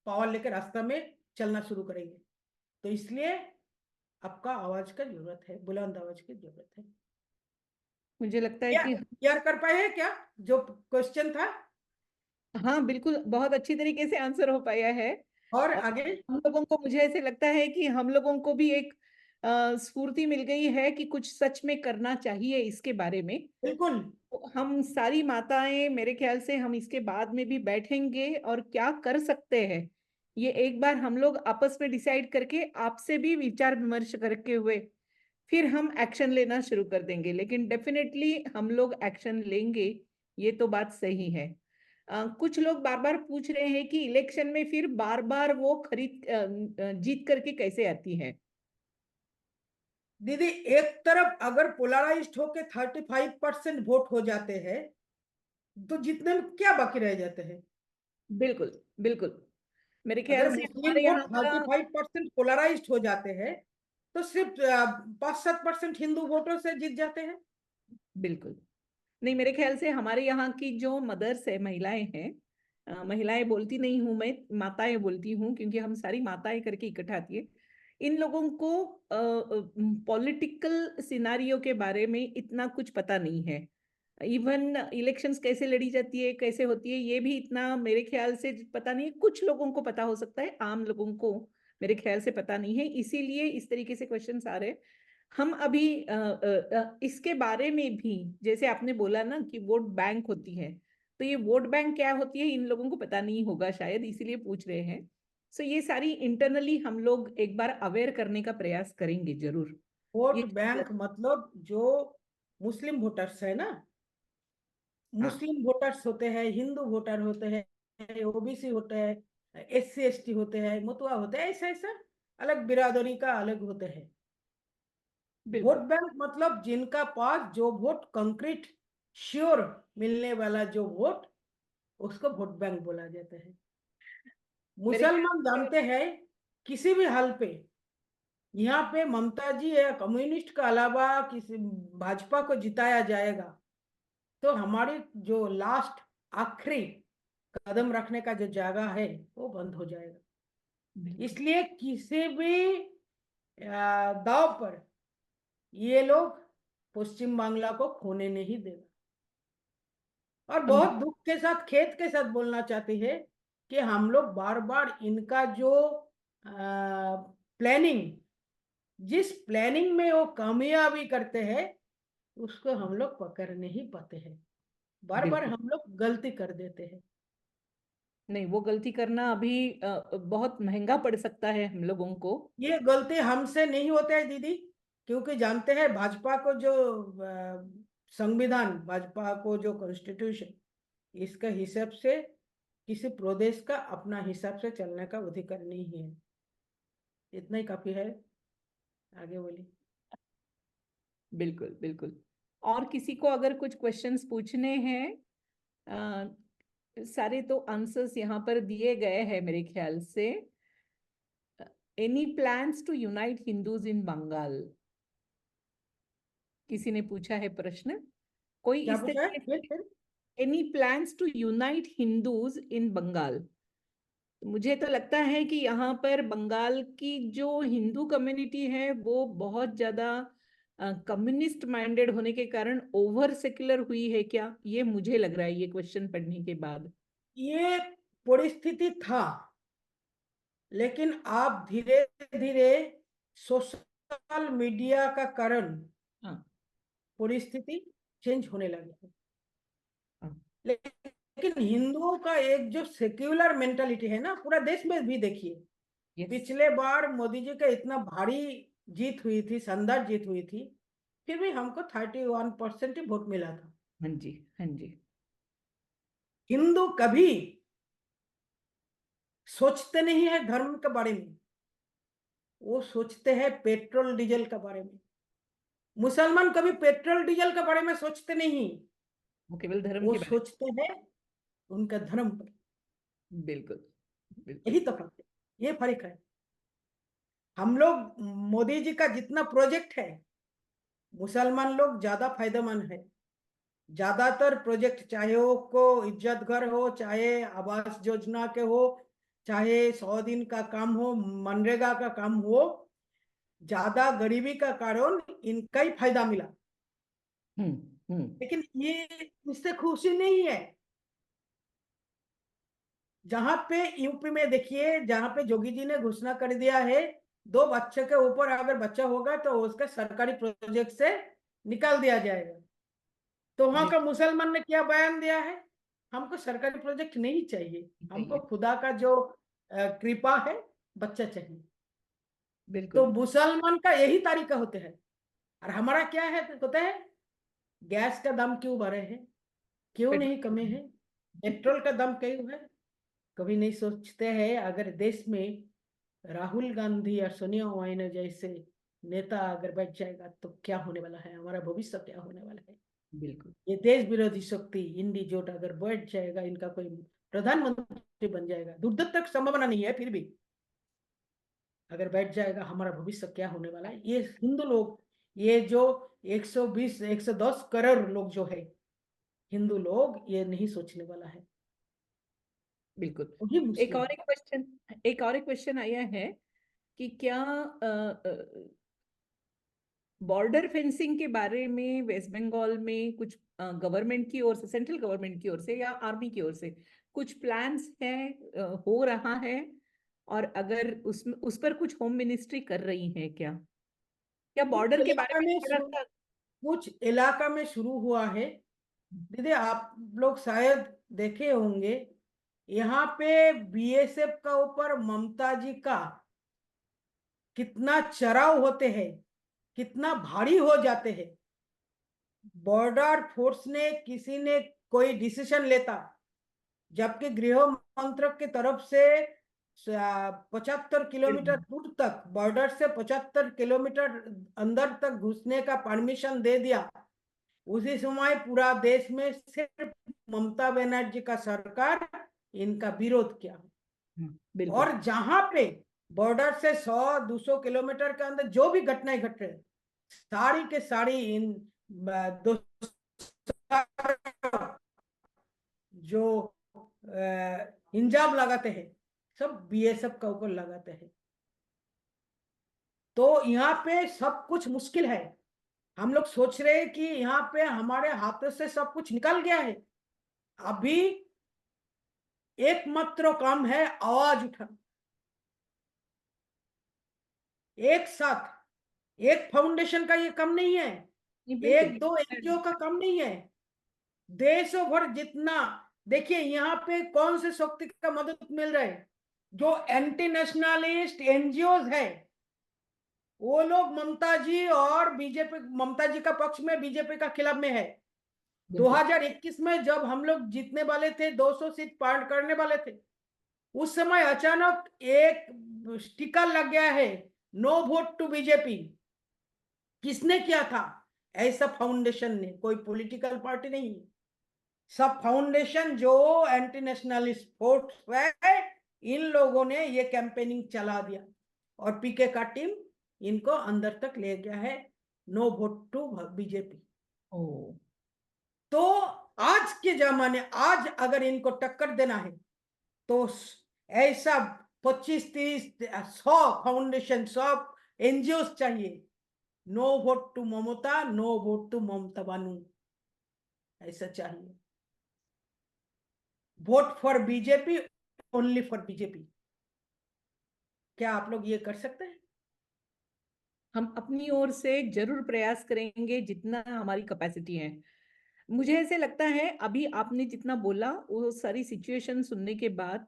पावर लेकर रास्ता में चलना शुरू करेंगे। तो इसलिए आपका आवाज का जरूरत है, बुलंद आवाज की जरूरत है। मुझे लगता है क्या कि क्लियर कर पाए हैं क्या जो क्वेश्चन था? हाँ, बिल्कुल बहुत अच्छी तरीके से आंसर हो पाया है। और और आगे? हम लोगों को, मुझे ऐसे लगता है कि हम लोगों को भी एक स्फूर्ति मिल गई है कि कुछ सच में करना चाहिए इसके बारे में। बिल्कुल। तो हम सारी माताएं, मेरे ख्याल से हम इसके बाद में भी बैठेंगे और क्या कर सकते हैं, ये एक बार हम लोग आपस में डिसाइड करके आपसे भी विचार विमर्श करके हुए फिर हम एक्शन लेना शुरू कर देंगे। लेकिन डेफिनेटली हम लोग एक्शन लेंगे, ये तो बात सही है। कुछ लोग बार बार पूछ रहे हैं कि इलेक्शन में फिर बार बार वो जीत करके कैसे आती है। दीदी, एक तरफ अगर पोलराइज्ड होके 35% वोट हो जाते हैं, तो जितने में क्या बाकी रह जाते हैं? बिल्कुल बिल्कुल, मेरे अगर ख्याल से मुस्लिम हमारे वोट यहाँ का 35% पोलराइज्ड हो जाते हैं, तो सिर्फ 5-7% हिंदू वोटों से जीत जाते हैं। बिल्कुल नहीं, मेरे ख्याल से हमारे यहाँ की जो मदर्स है, महिलाएं हैं, महिलाएं बोलती नहीं हूँ मैं, माताएं बोलती हूँ, क्योंकि हम सारी माताएं करके इकट्ठा आती है। इन लोगों को पॉलिटिकल सिनारियो के बारे में इतना कुछ पता नहीं है। इवन इलेक्शंस कैसे लड़ी जाती है, कैसे होती है, ये भी इतना मेरे ख्याल से पता नहीं है। कुछ लोगों को पता हो सकता है, आम लोगों को मेरे ख्याल से पता नहीं है, इसीलिए इस तरीके से क्वेश्चंस आ रहे हैं। हम अभी इसके बारे में भी, जैसे आपने बोला ना कि वोट बैंक होती है, तो ये वोट बैंक क्या होती है इन लोगों को पता नहीं होगा शायद, इसीलिए पूछ रहे हैं। सो ये सारी इंटरनली हम लोग एक बार अवेयर करने का प्रयास करेंगे जरूर। वोट ये बैंक मतलब जो मुस्लिम वोटर्स है ना, हाँ, मुस्लिम वोटर्स होते हैं, हिंदू वोटर होते हैं, ओबीसी होते हैं, SC ST होते हैं, मतुआ होते हैं, ऐसा ऐसा अलग बिरादरी का अलग होते हैं। वोट बिल्कुल बैंक मतलब जिनका पास जो वोट कंक्रीट श्योर मिलने वाला जो वोट, उसको वोट बैंक बोला जाता है। मेरे मुसलमान ख्याल जानते हैं किसी भी हाल पे यहाँ पे ममता जी या कम्युनिस्ट के अलावा किसी भाजपा को जिताया जाएगा, तो हमारी जो लास्ट आखिरी कदम रखने का जो जगह है वो बंद हो जाएगा। बिल्कुल इसलिए किसी भी दाव पर ये लोग पश्चिम बांग्ला को खोने नहीं देगा। और बहुत दुख के साथ, खेत के साथ बोलना चाहती है कि हम लोग बार बार इनका जो प्लानिंग, जिस प्लानिंग में वो कामयाबी करते हैं, उसको हम लोग पकड़ नहीं पाते हैं। बार बार बिल्कुल हम लोग गलती कर देते हैं। नहीं, वो गलती करना अभी बहुत महंगा पड़ सकता है हम लोगों को। ये गलती हमसे नहीं होते है दीदी, क्योंकि जानते हैं भाजपा को जो संविधान, भाजपा को जो कॉन्स्टिट्यूशन, इसका हिसाब से किसी प्रदेश का अपना हिसाब से चलने का अधिकार नहीं है। इतना ही काफी है। आगे बोलिए। बिल्कुल बिल्कुल। और किसी को अगर कुछ क्वेश्चंस पूछने हैं, सारे तो आंसर्स यहाँ पर दिए गए हैं मेरे ख्याल से। Any plans to unite Hindus in Bengal, किसी ने पूछा है प्रश्न, कोई क्या इस पूछा है? तरीके से। फिर any plans to unite Hindus in Bengal, मुझे तो लगता है कि यहाँ पर बंगाल की जो हिंदू कम्युनिटी है वो बहुत ज्यादा कम्युनिस्ट माइंडेड होने के कारण ओवर सेक्युलर हुई है क्या, ये मुझे लग रहा है ये क्वेश्चन पढ़ने के बाद। ये परिस्थिति था, लेकिन आप धीरे धीरे सोशल मीडिया का कारण हाँ परिस्थिति चेंज होने लगी है। हाँ, लेकिन हिंदुओं का एक जो सेक्युलर मेंटालिटी है ना, पूरा देश में भी देखिए, यस, पिछले बार मोदी जी का इतना भारी जीत हुई थी, शानदार जीत हुई थी, फिर भी हमको 31% ही वोट मिला था। हाँ जी हाँ जी, हिंदू कभी सोचते नहीं है धर्म के बारे में, वो सोचते हैं पेट्रोल डीजल के बारे में। मुसलमान कभी पेट्रोल डीजल के बारे में सोचते नहीं, वो केवल धर्म वो के बारे सोचते हैं उनका धर्म पर। में। बिल्कुल यही बिल्कुल तो फर्क है, ये फर्क है। हम लोग मोदी जी का जितना प्रोजेक्ट है मुसलमान लोग ज्यादा फायदेमंद है। ज्यादातर प्रोजेक्ट, चाहे वो को इज्जत घर हो, चाहे आवास योजना के हो, चाहे 100 दिन का काम हो, मनरेगा का काम हो, ज्यादा गरीबी का कारण इनका ही फायदा मिला। लेकिन ये इससे खुशी नहीं है। जहां पे यूपी में देखिए, जहां पे जोगी जी ने घोषणा कर दिया है 2 बच्चे के ऊपर अगर बच्चा होगा तो उसका सरकारी प्रोजेक्ट से निकाल दिया जाएगा। तो वहां का मुसलमान ने क्या बयान दिया है, हमको सरकारी प्रोजेक्ट नहीं चाहिए, हमको खुदा का जो कृपा है बच्चा चाहिए। तो मुसलमान का यही तरीका होते हैं। और हमारा क्या है होता है, गैस का दाम क्यों बढ़े हैं, क्यों नहीं कमे है, पेट्रोल का दाम क्यों है, कभी नहीं सोचते हैं। अगर देश में राहुल गांधी और सोनिया गांधी जैसे नेता अगर बैठ जाएगा तो क्या होने वाला है, हमारा भविष्य क्या होने वाला है। बिल्कुल। ये देश विरोधी शक्ति इंडी जोट अगर बैठ जाएगा, इनका कोई प्रधानमंत्री बन जाएगा, दूर तक संभावना नहीं है, फिर भी अगर बैठ जाएगा हमारा भविष्य क्या होने वाला है। ये हिंदू लोग, ये जो 120 110 करोड़ लोग जो है हिंदू लोग, ये नहीं सोचने वाला है। बिल्कुल। एक और एक क्वेश्चन आया है कि क्या बॉर्डर फेंसिंग के बारे में वेस्ट बंगाल में कुछ गवर्नमेंट की ओर से, सेंट्रल गवर्नमेंट की ओर से या आर्मी की ओर से कुछ प्लान्स है, हो रहा है, और अगर उस पर कुछ होम मिनिस्ट्री कर रही है क्या बॉर्डर के बारे में कुछ इलाका में शुरू हुआ है। दीदी आप लोग शायद देखे होंगे, यहाँ पे बीएसएफ का ऊपर ममता जी का कितना चढ़ाव होते हैं, कितना भारी हो जाते हैं। बॉर्डर फोर्स ने किसी ने कोई डिसीजन लेता, जबकि गृह मंत्रालय की तरफ से 75 किलोमीटर दूर तक, बॉर्डर से 75 किलोमीटर अंदर तक घुसने का परमिशन दे दिया, उसी समय पूरा देश में सिर्फ ममता बनर्जी का सरकार इनका विरोध किया। और जहां पे बॉर्डर से 100-200 किलोमीटर के अंदर जो भी घटनाएं घट रहे, सारी के सारी इन जो इंजाम लगाते हैं सब बीएसएफ का ऊपर लगाते हैं। तो यहाँ पे सब कुछ मुश्किल है। हम लोग सोच रहे हैं कि यहाँ पे हमारे हाथों से सब कुछ निकल गया है। अभी एकमात्र काम है आवाज उठाना, एक साथ। एक फाउंडेशन का ये काम नहीं है, 1-2 एनजीओ का काम नहीं है, देशों भर जितना। देखिए यहाँ पे कौन से शक्ति का मदद मिल रहा है, जो एंटी नेशनलिस्ट एनजीओ है, वो लोग ममता जी और बीजेपी, ममता जी का पक्ष में, बीजेपी का खिलाफ में है। 2021 में जब हम लोग जीतने वाले थे, 200 सीट पार करने वाले थे, उस समय अचानक एक स्टिकर लग गया है, नो वोट टू बीजेपी। किसने किया था ऐसा? फाउंडेशन ने, कोई पॉलिटिकल पार्टी नहीं, सब फाउंडेशन जो एंटी नेशनलिस्ट फोर्स है, इन लोगों ने ये कैंपेनिंग चला दिया और पीके का टीम इनको अंदर तक ले गया है, नो वोट टू बीजेपी। तो आज के जमाने, आज अगर इनको टक्कर देना है तो ऐसा 25-30-100 फाउंडेशन, सब एनजीओ चाहिए। No vote to Mamata, no vote to Mamata Banu, ऐसा चाहिए। Vote for BJP, only for BJP. क्या आप लोग ये कर सकते हैं? हम अपनी ओर से जरूर प्रयास करेंगे जितना हमारी कैपेसिटी है। मुझे ऐसे लगता है अभी आपने जितना बोला वो सारी सिचुएशन सुनने के बाद,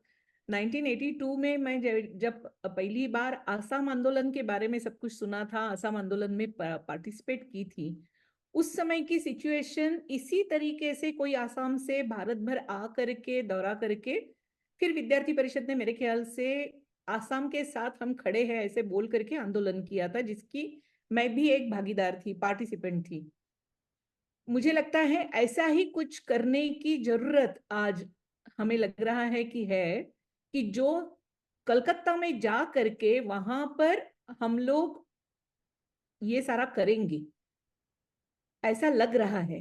1982 में मैं जब पहली बार आसाम आंदोलन के बारे में सब कुछ सुना था, आसाम आंदोलन में पार्टिसिपेट की थी, उस समय की सिचुएशन इसी तरीके से कोई आसाम से भारत भर आ करके दौरा करके फिर विद्यार्थी परिषद ने मेरे ख्याल से आसाम के साथ हम खड़े हैं ऐसे बोल करके आंदोलन किया था, जिसकी मैं भी एक भागीदार थी, पार्टिसिपेंट थी। मुझे लगता है ऐसा ही कुछ करने की जरूरत आज हमें लग रहा है कि जो कलकत्ता में जा करके वहां पर हम लोग ये सारा करेंगे। ऐसा लग रहा है।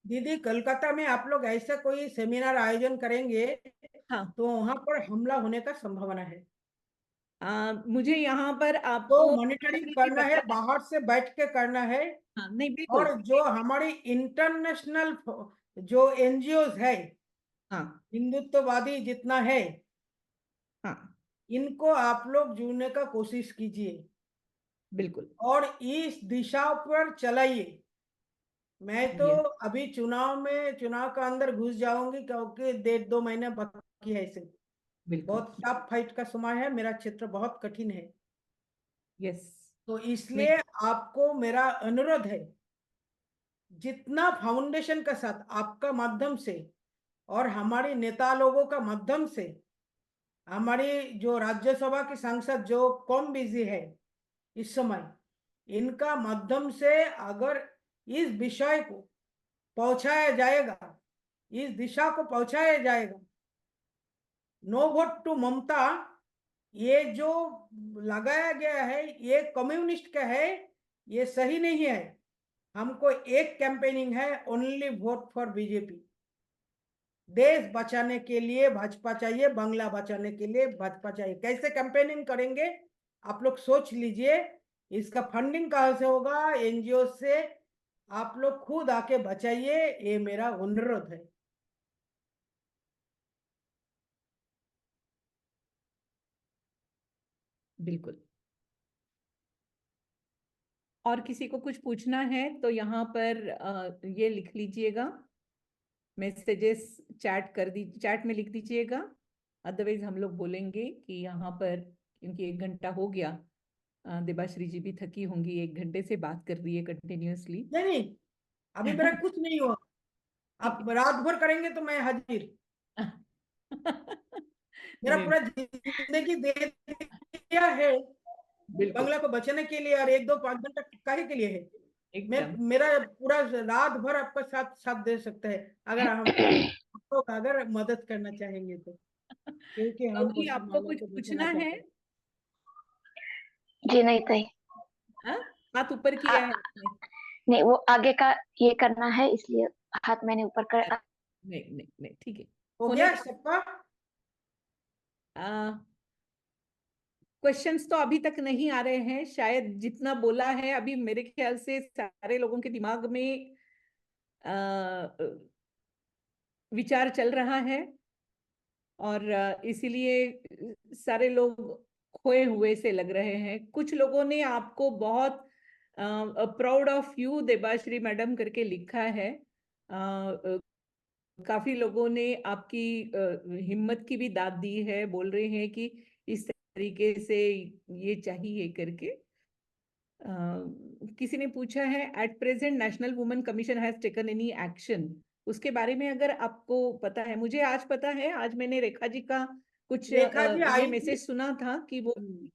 दीदी, कलकत्ता में आप लोग ऐसा कोई सेमिनार आयोजन करेंगे हाँ, तो वहां पर हमला होने का संभावना है, मुझे यहाँ पर तो आपको मॉनिटरिंग बताना करना है, बाहर से बैठ के करना है। हाँ, नहीं बिल्कुल, और जो हमारी इंटरनेशनल जो एनजीओज है, हाँ हिंदुत्ववादी जितना है, हाँ इनको आप लोग जुड़ने का कोशिश कीजिए बिल्कुल। और इस दिशा पर चलाइए। मैं तो Yes, अभी चुनाव का अंदर घुस जाऊंगी, क्योंकि 1.5-2 महीने बाकी है इसे। बिल्कुल। बहुत टफ फाइट का समय है, मेरा क्षेत्र बहुत कठिन है, यस, तो इसलिए आपको मेरा अनुरोध है, जितना फाउंडेशन के साथ आपका माध्यम से और हमारे नेता लोगों का माध्यम से, हमारी जो राज्यसभा की सांसद जो कम बिजी है इस समय, इनका माध्यम से अगर इस विषय को पहुंचाया जाएगा, इस दिशा को पहुंचाया जाएगा, नो वोट टू ममता, ये जो लगाया गया है ये कम्युनिस्ट का है, ये सही नहीं है। हमको एक कैंपेनिंग है, ओनली वोट फॉर बीजेपी। देश बचाने के लिए भाजपा चाहिए, बांग्ला बचाने के लिए भाजपा चाहिए। कैसे कैंपेनिंग करेंगे आप लोग सोच लीजिए। इसका फंडिंग कहाँ से होगा? एनजीओ से। आप लोग खुद आके बचाइए, ये मेरा अनुरोध है। बिल्कुल। और किसी को कुछ पूछना है तो यहाँ पर ये लिख लीजिएगा, मैसेजेस चैट में लिख दीजिएगा। अदरवाइज हम लोग बोलेंगे कि यहाँ पर, क्योंकि 1 घंटा हो गया, देबाश्री जी भी थकी होंगी, 1 घंटे से बात कर रही है कंटिन्यूअसली। नहीं नहीं, अभी मेरा कुछ नहीं हुआ। आप रात भर करेंगे तो मैं हाजिर। मेरा नहीं, पूरा जिंदगी दे दिया है बिल्कुल बंगला को बचाने के लिए, और 1-2-5 घंटा काहे के लिए है? मैं एकदम। मेरा पूरा रात भर आपका साथ साथ दे सकते हैं, अगर हम लोग अगर मदद करना चाहेंगे तो, क्योंकि तो हम भी पश्चिम आपको बंगाल कुछ को पूछना बचाना है? चाहते हैं। जी नहीं ताई, हाँ? हाथ ऊपर किया है आपने? नहीं वो आगे का ये करना है इसलिए हाथ मैंने ऊपर कर। नहीं नहीं नहीं, ठीक है, हो होने गया दो। सबका? क्वेश्चंस तो अभी तक नहीं आ रहे हैं, शायद जितना बोला है अभी मेरे ख्याल से सारे लोगों के दिमाग में विचार चल रहा है, और इसीलिए सारे लोग खोए हुए से लग रहे हैं। कुछ लोगों ने आपको बहुत proud of you Debashree madam करके लिखा है। काफी लोगों ने आपकी हिम्मत की भी दाद दी है, बोल रहे हैं कि इस तरीके से ये चाहिए करके। किसी ने पूछा है, at present national women commission has taken any action? उसके बारे में अगर आपको पता है, मुझे आज पता है, आज मैंने रेखा जी का कुछ रेखा जी ये आई थी। मैसेज सुना था कि वो हम्म,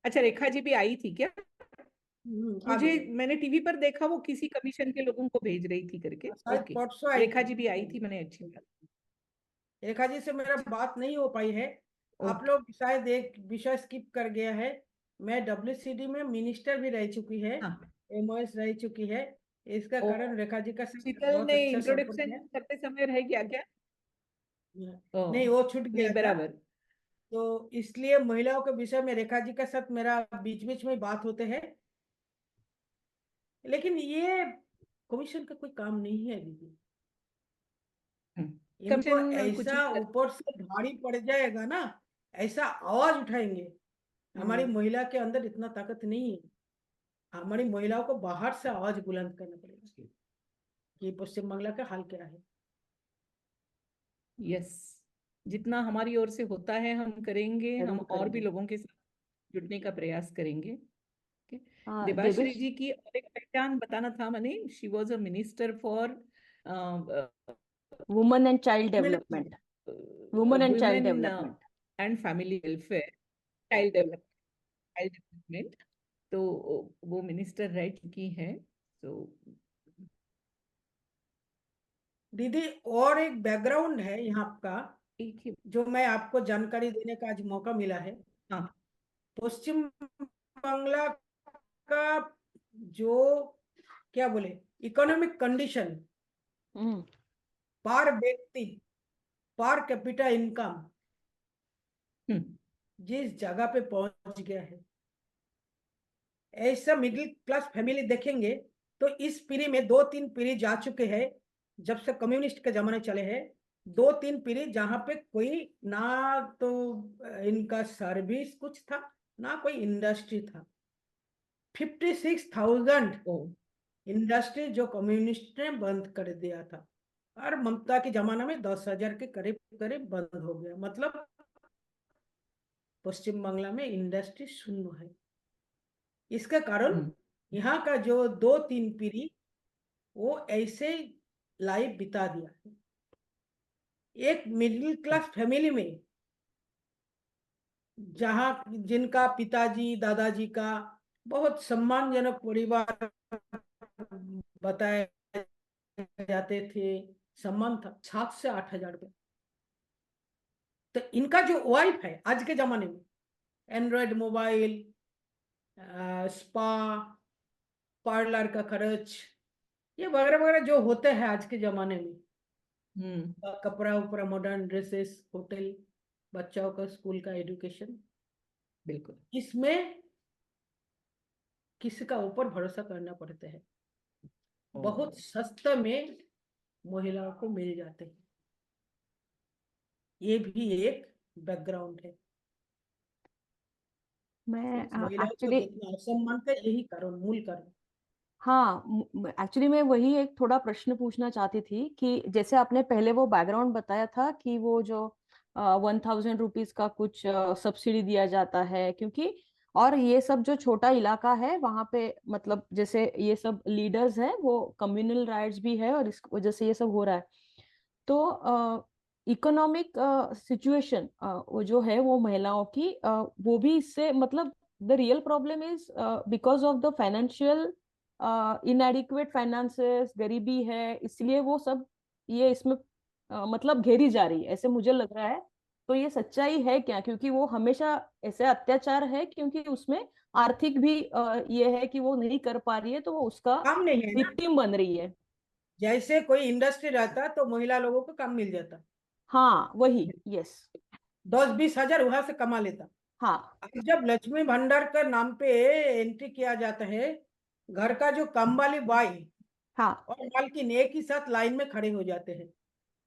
अच्छा, रेखा जी भी आई थी क्या? आ मुझे गई। मैंने टीवी पर देखा वो किसी कमीशन के लोगों को भेज रही थी करके। शायद ओके, परसों आई रेखा थी। जी भी आई थी, मैंने अच्छी बात। रेखा जी से मेरा बात नहीं हो पाई है। आप ओके, लोग शायद एक विषय स्किप कर गया है। मैं WCD में मिनिस्टर भी रह चुकी है, हाँ। MOS रह चुकी है। इसका ओ, कारण रेखा जी का शीतल बहुत ने अच्छा सपोर्ट इंट्रोडक्शन है। करते समय रह गया क्या? ओ, नहीं, वो छूट नहीं गया था। बराबर। तो इसलिए महिलाओं के विषय में रेखा जी के साथ मेरा बीच बीच में बात होते हैं, लेकिन ये कमीशन का कोई काम नहीं है दीदी। इनको कमीशन कुछ ऐसा भी ऊपर से भारी पड़ जाएगा ना, ऐसा आवाज उठाएंगे। हमारी महिला के अंदर इतना ताकत नहीं है। हमारी महिलाओं को बाहर से आवाज बुलंद करना पड़ेगा कि पश्चिम बंगाल का हाल क्या है। यस, जितना हमारी ओर से होता है हम करेंगे, हम जरूर और भी करेंगे। लोगों के साथ जुड़ने का प्रयास करेंगे। Okay? देवेश देबाश्री जी की और एक पहचान बताना था मैंने, she was a minister for women and child development, women and child women development. And family welfare, child development. तो वो मिनिस्टर रह चुकी है। तो दीदी, और एक बैकग्राउंड है यहाँ का, एक ही, जो मैं आपको जानकारी देने का आज मौका मिला है। हाँ पश्चिम बांग्ला का जो क्या बोले, इकोनॉमिक कंडीशन, हम्म, पर व्यक्ति, पर कैपिटा इनकम जिस जगह पे पहुंच गया है, ऐसा मिडिल क्लास फैमिली देखेंगे तो इस पीढ़ी में 2-3 पीढ़ी जा चुके हैं, जब से कम्युनिस्ट के जमाने चले हैं, 2-3 पीढ़ी जहां पे कोई ना तो इनका सर्विस कुछ था, ना कोई इंडस्ट्री था। 56,000 इंडस्ट्री जो कम्युनिस्ट ने बंद कर दिया था, और ममता के जमाना में 10,000 के करीब करीब बंद हो गया। मतलब पश्चिम बांग्ला में इंडस्ट्री शून्य है। इसका कारण यहाँ का जो 2-3 पीढ़ी वो ऐसे लाइफ बिता दिया है। एक मिडिल क्लास फैमिली में जहाँ जिनका पिताजी दादाजी का बहुत सम्मानजनक परिवार बताए जाते थे, सम्मान था, 7 से 8,000 रुपये। तो इनका जो वाइफ है आज के जमाने में, एंड्रॉयड मोबाइल, स्पा, पार्लर का खर्च, ये वगैरह वगैरह जो होते हैं आज के जमाने में, कपड़ा उपड़ा, मॉडर्न ड्रेसेस, होटल, बच्चों का स्कूल का एजुकेशन, बिल्कुल इसमें किसी का ऊपर भरोसा करना पड़ता है। बहुत सस्ते में महिलाओं को मिल जाते हैं। ये भी एक बैकग्राउंड है। मैं महिलाओं को एक्चुअली जितना असम्मान का यही कारण, मूल कारण। हाँ, एक्चुअली मैं वही एक थोड़ा प्रश्न पूछना चाहती थी कि जैसे आपने पहले वो बैकग्राउंड बताया था कि वो जो 1,000 रुपीज का कुछ सब्सिडी दिया जाता है, क्योंकि और ये सब जो छोटा इलाका है वहां पे, मतलब जैसे ये सब लीडर्स हैं, वो कम्युनल राइट्स भी है और इस वजह से ये सब हो रहा है। तो इकोनॉमिक सिचुएशन वो जो है वो महिलाओं की, वो भी इससे, मतलब the real problem is because of the financial इनएडिक्वेट finances, गरीबी है, इसलिए वो सब ये इसमें मतलब घेरी जा रही है, ऐसे मुझे लग रहा है। तो ये सच्चाई है क्या? क्योंकि वो हमेशा ऐसे अत्याचार है, क्योंकि उसमें आर्थिक भी ये है कि वो नहीं कर पा रही है, तो वो उसका काम नहीं है ना, विक्टिम बन रही है। जैसे कोई इंडस्ट्री रहता तो महिला लोगों को काम मिल जाता, हाँ वही, यस, 10-20 हजार वहां से कमा लेता। हाँ अब जब लक्ष्मी भंडार का नाम पे एंट्री किया जाता है, घर का जो काम वाली बाई हाँ। और मालकिन एक ही साथ लाइन में खड़े हो जाते हैं।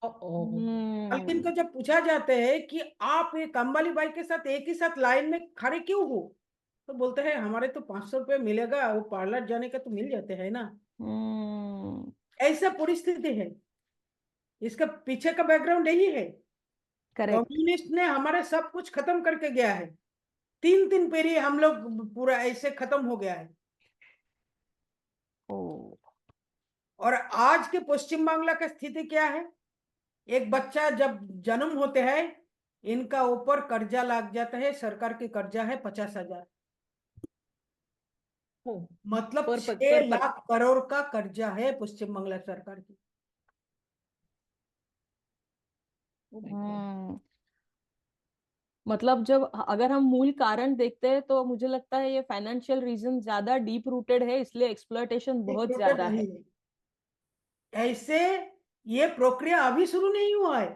मालकिन को हम्म, जब पूछा जाता है कि आप ये काम वाली बाई के साथ एक ही साथ लाइन में खड़े क्यों हो, तो बोलते हैं हमारे तो 500 रुपये मिलेगा, वो पार्लर जाने का तो मिल जाते हैं ना। ऐसा परिस्थिति है। इसका पीछे का बैकग्राउंड यही है। करेक्ट। कम्युनिस्ट ने हमारे सब कुछ खत्म करके गया है। 3-3 पीढ़ी हम लोग पूरा ऐसे खत्म हो गया है। ओ, और आज के पश्चिम बांग्ला का स्थिति क्या है? एक बच्चा जब जन्म होते हैं, इनका ऊपर कर्जा लग जाता है। सरकार की कर्जा है 50,000, मतलब 6 लाख करोड़ का कर्जा है पश्चिम बांग्ला सरकार की। मतलब जब अगर हम मूल कारण देखते हैं तो मुझे लगता है ये फाइनेंशियल रीजन ज्यादा डीप रूटेड है, इसलिए एक्सप्लॉयटेशन बहुत ज्यादा है। ऐसे ये प्रक्रिया अभी शुरू नहीं हुआ है,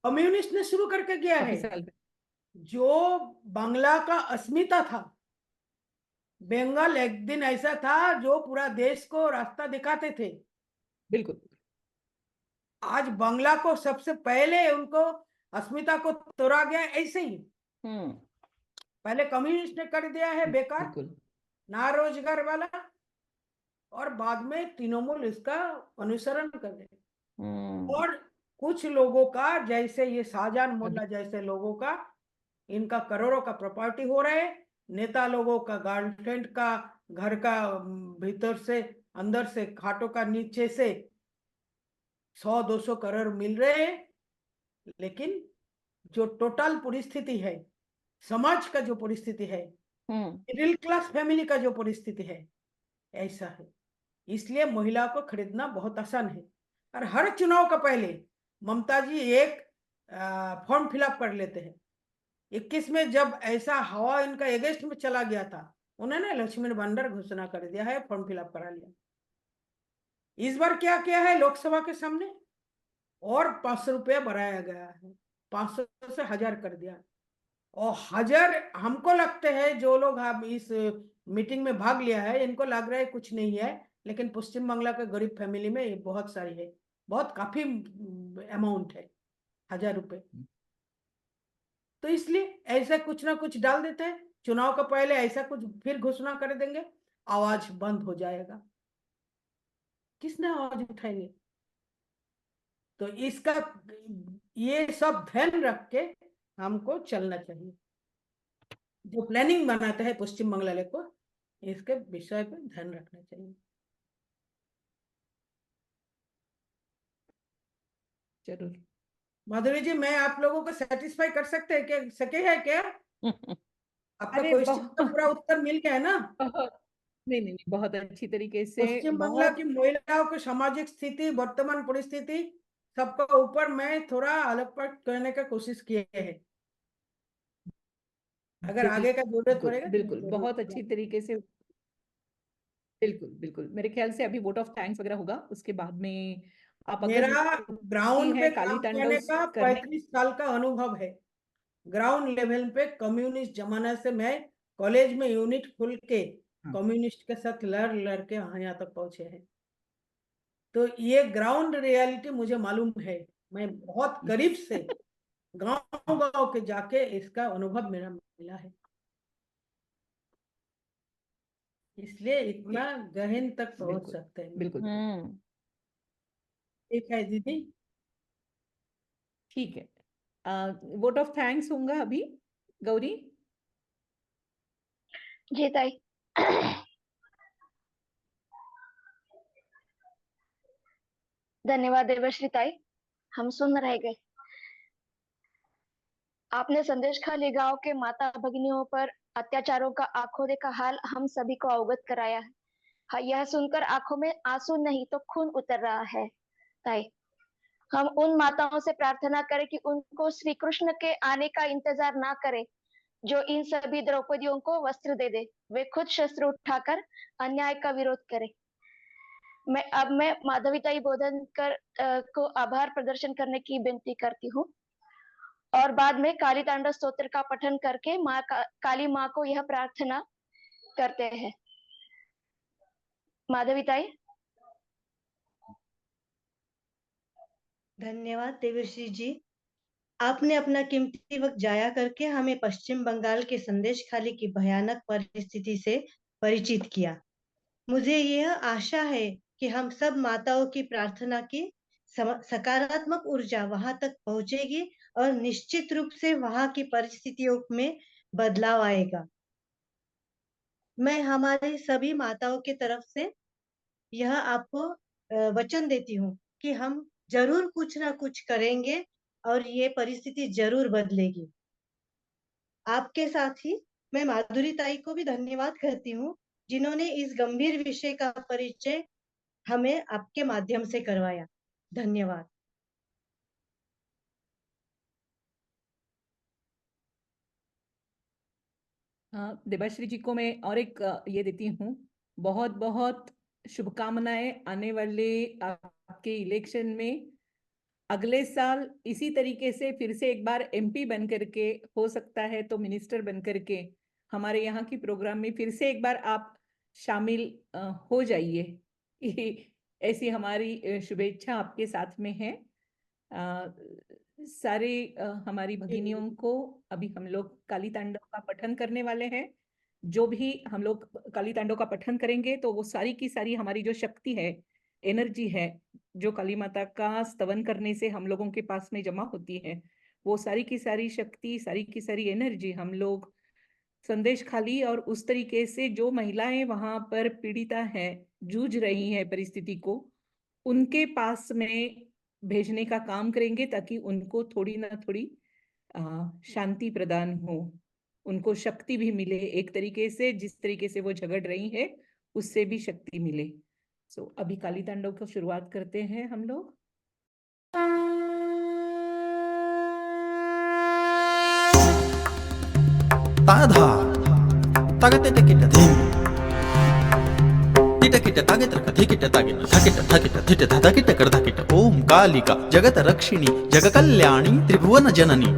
कम्युनिस्ट ने शुरू करके गया है। जो बांग्ला का अस्मिता था, बंगाल एक दिन ऐसा था जो पूरा देश को रास्ता दिखाते थे। बिल्कुल। आज बांग्ला को सबसे पहले उनको अस्मिता को तोड़ा गया ऐसे ही। पहले कम्युनिस्ट ने कर दिया है बेकार, ना रोजगार वाला, और बाद में तृणमूल इसका अनुसरण कर रहे। और कुछ लोगों का, जैसे ये शाहजहान मोल्ला जैसे लोगों का, इनका करोड़ों का प्रॉपर्टी हो रहा है। नेता लोगों का गर्लफ्रेंड का घर का भीतर से, अंदर से, खाटों का नीचे से 100-200 करोड़ मिल रहे हैं। लेकिन जो टोटल परिस्थिति है, समाज का जो परिस्थिति है, मिडिल क्लास फैमिली का जो परिस्थिति है, ऐसा है। इसलिए महिला को खरीदना बहुत आसान है। और हर चुनाव का पहले ममता जी एक फॉर्म फिलअप कर लेते हैं। 21 में जब ऐसा हवा इनका अगेंस्ट में चला गया था, उन्होंने लक्ष्मी भंडार घोषणा कर दिया है, फॉर्म फिलअप करा लिया। इस बार क्या किया है लोकसभा के सामने, और 500 रुपया बढ़ाया गया है, 500 से 1000 कर दिया। और 1000 हमको लगते हैं जो लोग अब इस मीटिंग में भाग लिया है इनको लग रहा है कुछ नहीं है, लेकिन पश्चिम बांग्ला के गरीब फैमिली में ये बहुत सारी है, बहुत काफी अमाउंट है 1000 रुपए। तो इसलिए ऐसा कुछ ना कुछ डाल देते हैं, चुनाव का पहले ऐसा कुछ फिर घोषणा कर देंगे, आवाज बंद हो जाएगा, किसने आवाज उठाएंगे। तो इसका ये सब ध्यान रख के हमको चलना चाहिए, जो प्लानिंग बनाते हैं पश्चिम बांग्ला को इसके विषय पे ध्यान रखना चाहिए। जरूर माधुरी जी, मैं आप लोगों को सेटिस्फाई कर सकते हैं क्या, सके है क्या? आपका अरे क्वेश्चन का पूरा उत्तर मिल गया है ना? नहीं नहीं, बहुत अच्छी तरीके से, पश्चिम बांग्ला बहुत की महिलाओं की सामाजिक स्थिति, वर्तमान परिस्थिति सबका ऊपर मैं थोड़ा अलग पर करने का कोशिश किए है। अगर आगे का जरूरत बिल्कुल पड़ेगा तो बिल्कुल, मैं बहुत जरूर अच्छी तरीके से, बिल्कुल बिल्कुल। मेरे ख्याल से अभी वोट ऑफ थैंक्स वगैरह होगा, उसके बाद में आप अगर मेरा ग्राउंड है पे काली काम तांडव करने का करने 35 साल का अनुभव है। ग्राउंड लेवल पे कम्युनिस्ट जमाना से मैं कॉलेज में यूनिट खुल के कम्युनिस्ट के साथ लड़ के यहाँ तक पहुंचे हैं। तो ये ग्राउंड रियलिटी मुझे मालूम है, मैं बहुत करीब से गांव गांव के जाके इसका अनुभव मेरा मिला है, इसलिए इतना गहन तक पहुंच बिल्कुल सकते हैं। बिल्कुल ठीक है दीदी, ठीक है। वोट ऑफ थैंक्स होगा अभी, गौरी। जी ताई। धन्यवाद देवश्री ताई, हम सुन रह गए। आपने संदेश खाली गांव के माता भगिनियों पर अत्याचारों का आंखों देखा हाल हम सभी को अवगत कराया है। हाँ, यह सुनकर आंखों में आंसू नहीं तो खून उतर रहा है ताई। हम उन माताओं से प्रार्थना करें कि उनको श्री कृष्ण के आने का इंतजार ना करें, जो इन सभी द्रौपदियों को वस्त्र दे दे, वे खुद शस्त्र उठाकर अन्याय का विरोध करें। मैं माधवीताई बोधनकर को आभार प्रदर्शन करने की विनती करती हूँ, और बाद में काली तांडव स्तोत्र का पठन करके काली माँ को यह प्रार्थना करते हैं। माधवीताई। धन्यवाद देवश्री जी, आपने अपना कीमती वक्त जाया करके हमें पश्चिम बंगाल के संदेश खाली की भयानक परिस्थिति से परिचित किया। मुझे यह आशा है कि हम सब माताओं की प्रार्थना की सकारात्मक ऊर्जा वहां तक पहुंचेगी और निश्चित रूप से वहां की परिस्थितियों में बदलाव आएगा। मैं हमारी सभी माताओं की तरफ से यह आपको वचन देती हूँ कि हम जरूर कुछ ना कुछ करेंगे और ये परिस्थिति जरूर बदलेगी। आपके साथ ही मैं माधुरी ताई को भी धन्यवाद करती हूँ, जिन्होंने इस गंभीर विषय का परिचय हमें आपके माध्यम से करवाया। धन्यवाद। देवाश्री जी को मैं और एक ये देती हूँ, बहुत बहुत शुभकामनाएं आने वाले आपके इलेक्शन में। अगले साल इसी तरीके से फिर से एक बार एमपी बन करके, हो सकता है तो मिनिस्टर बन करके हमारे यहाँ की प्रोग्राम में फिर से एक बार आप शामिल हो जाइए। ऐसी हमारी शुभेच्छा आपके साथ में है। सारे हमारी भगिनियों को अभी हम लोग काली तांडव का पठन करने वाले हैं। जो भी हम लोग काली तांडव का पठन करेंगे तो वो सारी की सारी हमारी जो शक्ति है, एनर्जी है, जो काली माता का स्तवन करने से हम लोगों के पास में जमा होती है, वो सारी की सारी शक्ति, सारी की सारी एनर्जी हम लोग संदेश खाली और उस तरीके से जो महिलाएं वहां पर पीड़िता हैं, जूझ रही हैं परिस्थिति को, उनके पास में भेजने का काम करेंगे, ताकि उनको थोड़ी ना थोड़ी शांति प्रदान हो, उनको शक्ति भी मिले। एक तरीके से जिस तरीके से वो झगड़ रही है उससे भी शक्ति मिले। सो अभी काली तांडव को शुरुआत करते हैं हम लोग। ताधा तगते टिकिट धिम तिटकिट तागिट धिकिट तागिट धकिट धकिट धिट धकिट धकिट ओम कालिका जगत रक्षिणी जग कल्याणी त्रिभुवन जननी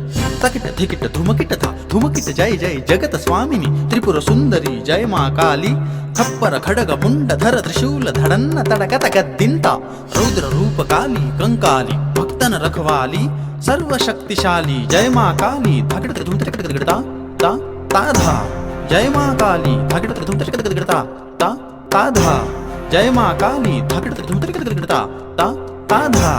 तकिट धिकिट धुमकिट था धुमकिट जय जय जगत स्वामिनी त्रिपुर सुंदरी जय मां काली खप्पर खडग मुंड धर त्रिशूल धड़न्न तड़कत गद्दिंता रौद्र रूप काली कंकाली भक्तन रखवाली सर्वशक्तिशाली जय मां काली धकिट धुम तकिट ता ता ताधा जय मां काली धकिट धुम तकिट ता ता ताधा जय मां काली धकिट धुम तकिट ता ता ताधा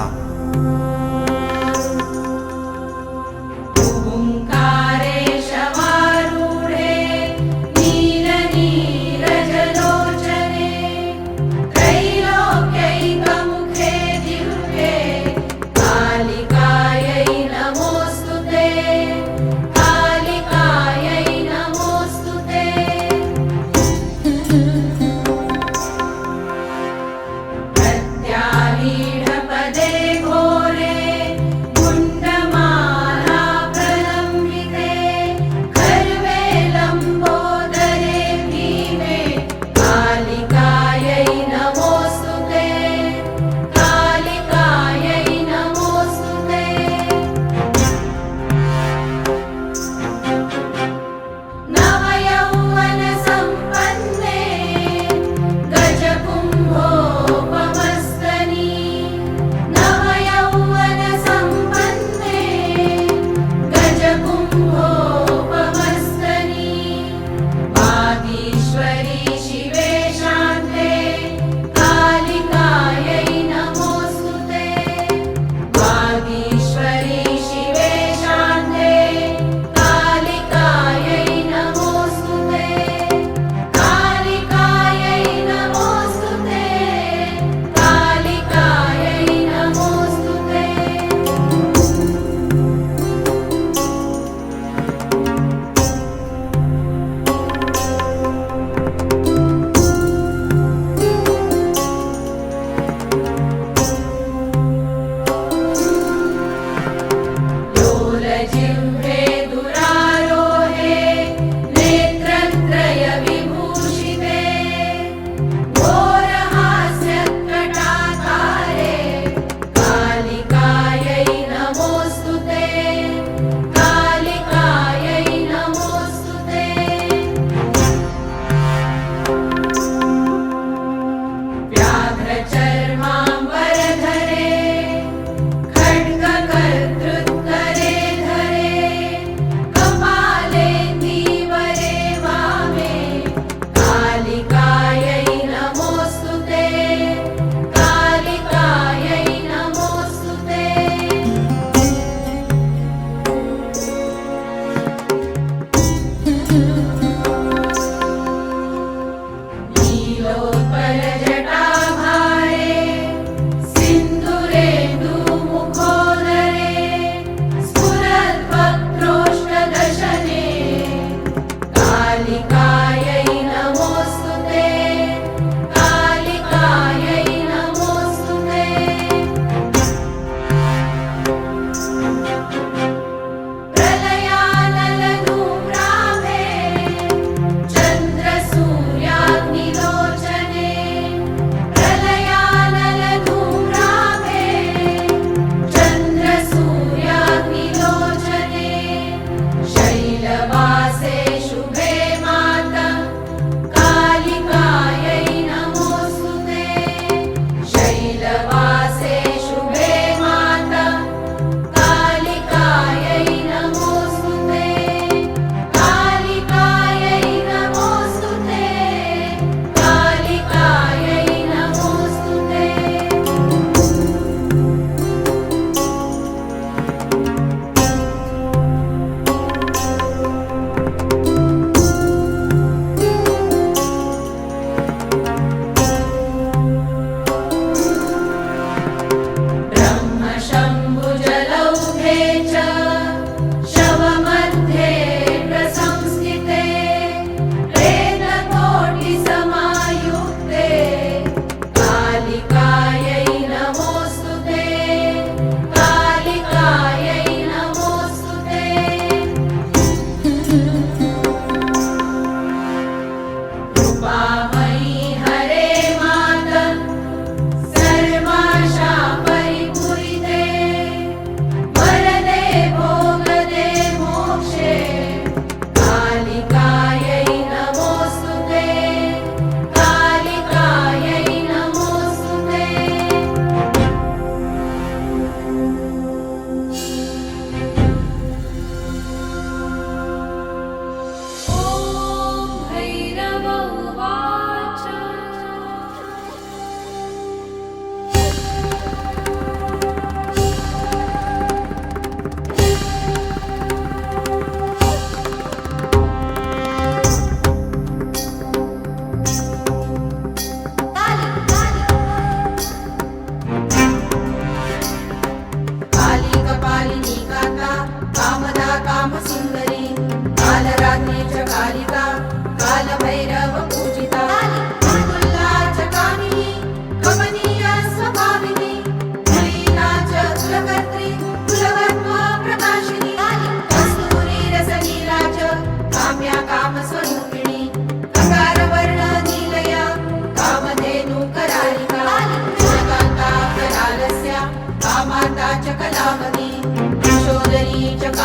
चंद्र सूर्याग्निलोचने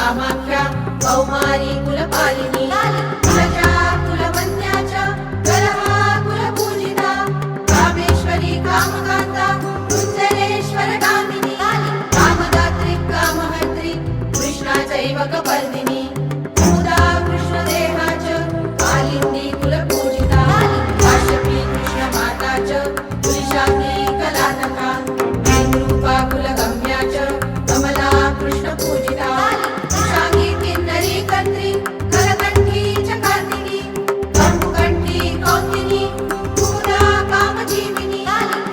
कामाख्या कौमारी कुलपालिनी कुलजा कुलवन्या च कलहा कुलपूजिता कामेश्वरी कामकान्ता कुञ्जरेश्वर गामिनी कामदात्री कामहर्त्री कृष्णा चैव कपर्दिनी मुदा कृष्णदेहा च कालिन्दी कुलपूजिता काश्यपी कृष्णमाता च कुलिशाग्नी कलातका वेणुरूपा कुलगम्या च कमला कृष्णपूजिता शांगी किन्नरी कत्री कलकण्ठी च कार्तिकी कम्बुकण्ठी कौन्दिनी मुदा कामजीविनी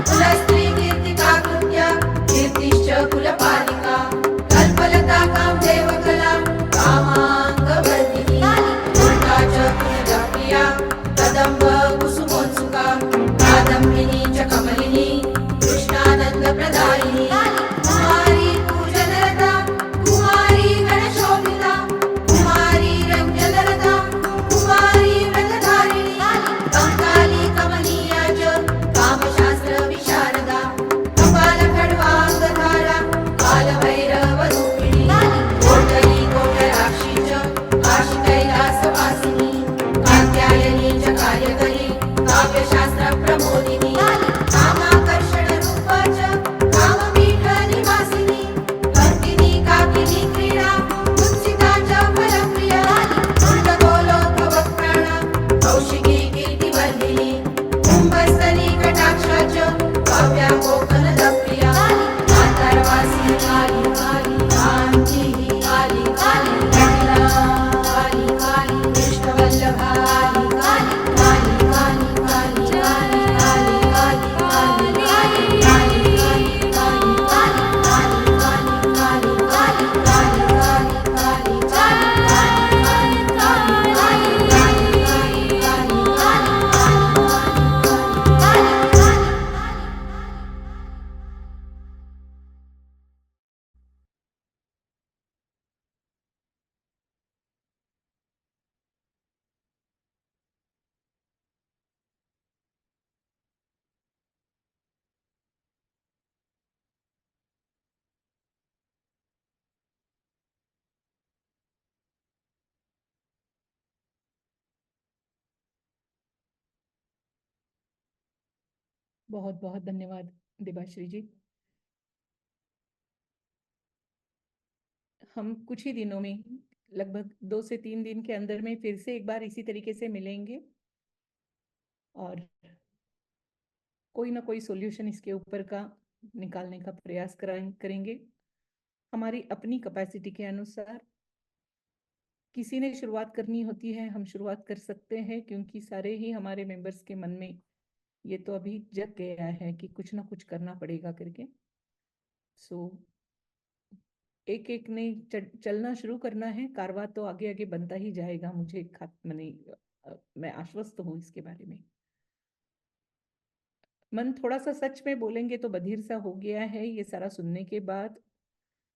कुलस्त्री कीर्तिका कृत्या कीर्तिश्च कुलपालिका कल्पलता कामदेवकला कामाङ्गवर्धिनी दुर्गा च कुलप्रिया कदम्ब कुसुमोत्सुका कादम्बिनी च कमलिनी कृष्णानन्दप्रदायिनी कुमारी पूजनरता कुमारी गणशोभिता कुमारी रञ्जनरता कुमारी व्रतधारिणी कंकाली कमनीया च कामशास्त्र विशारदा कपालखड्वाङ्गधारा कालभैरवरूपिणी कोटली कोटराक्षी च काशीकैलासवासिनी कात्यायनी च कार्यकरी काव्यशास्त्रप्रमोदिनी कामाकर्षणरूपा च कामपीठनिवासिनी भक्तिनी काकिनी क्रीडा उत्सिता च फलप्रिया कुण्डकोलोद्भवप्राणा कौशिकी कीर्तिवर्धिनी कुम्भस्थली कटाक्षा च काव्या कोकनदप्रिया आन्तरवासी काली काली काञ्ची काली काली कपिला काली काली कृष्णवल्लभा काली काली काली काली काली काली काली काली काली काली काली काली काली काली काली बहुत बहुत धन्यवाद देबाश्री जी। हम कुछ ही दिनों में लगभग 2 से 3 दिन के अंदर में फिर से एक बार इसी तरीके से मिलेंगे और कोई ना कोई सॉल्यूशन इसके ऊपर का निकालने का प्रयास करेंगे हमारी अपनी कैपेसिटी के अनुसार। किसी ने शुरुआत करनी होती है, हम शुरुआत कर सकते हैं क्योंकि सारे ही हमारे मेंबर्स के मन में ये तो अभी जग गया है कि कुछ ना कुछ करना पड़ेगा करके। सो एक एक ने चलना शुरू करना है, कारवा तो आगे आगे बनता ही जाएगा। मुझे मैं आश्वस्त हूँ इसके बारे में। मन थोड़ा सा सच में बोलेंगे तो बधिर सा हो गया है ये सारा सुनने के बाद।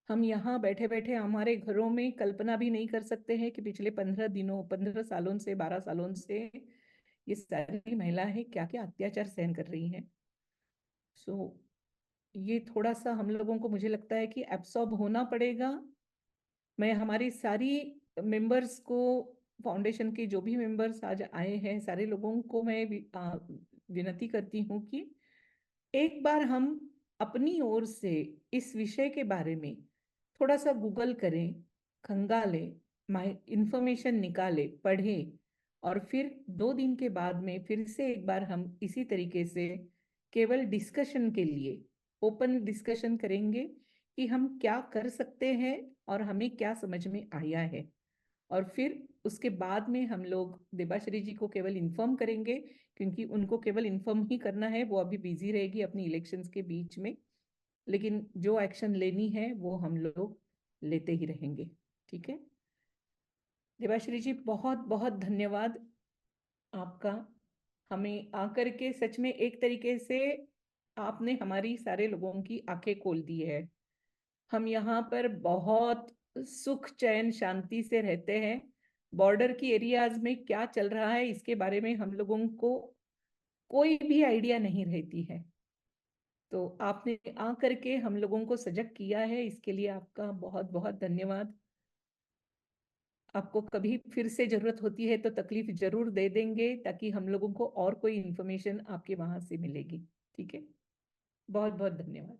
हम यहाँ बैठे बैठे हमारे घरों में कल्पना भी नहीं कर सकते हैं कि पिछले 15 सालों से 12 सालों से ये सारी महिलाएं क्या क्या अत्याचार सहन कर रही हैं। सो ये थोड़ा सा हम लोगों को मुझे लगता है कि एब्सॉर्ब होना पड़ेगा। मैं हमारी सारी मेंबर्स को, फाउंडेशन के जो भी मेंबर्स आज आए हैं, सारे लोगों को मैं विनती करती हूँ कि एक बार हम अपनी ओर से इस विषय के बारे में थोड़ा सा गूगल करें, खंगालें, इंफॉर्मेशन निकालें, पढ़ें और फिर 2 दिन के बाद में फिर से एक बार हम इसी तरीके से केवल डिस्कशन के लिए ओपन डिस्कशन करेंगे कि हम क्या कर सकते हैं और हमें क्या समझ में आया है। और फिर उसके बाद में हम लोग देबाश्री जी को केवल इन्फॉर्म करेंगे क्योंकि उनको केवल इन्फॉर्म ही करना है, वो अभी बिजी रहेगी अपनी इलेक्शंस के बीच में, लेकिन जो एक्शन लेनी है वो हम लोग लेते ही रहेंगे। ठीक है देबाश्री जी, बहुत बहुत धन्यवाद आपका। हमें आकर के सच में एक तरीके से आपने हमारी सारे लोगों की आंखें खोल दी है। हम यहाँ पर बहुत सुख चैन शांति से रहते हैं। बॉर्डर की एरियाज में क्या चल रहा है इसके बारे में हम लोगों को कोई भी आइडिया नहीं रहती है। तो आपने आकर के हम लोगों को सजग किया है, इसके लिए आपका बहुत बहुत धन्यवाद। आपको कभी फिर से जरूरत होती है तो तकलीफ जरूर दे देंगे, ताकि हम लोगों को और कोई इंफॉर्मेशन आपके वहां से मिलेगी। ठीक है, बहुत बहुत धन्यवाद।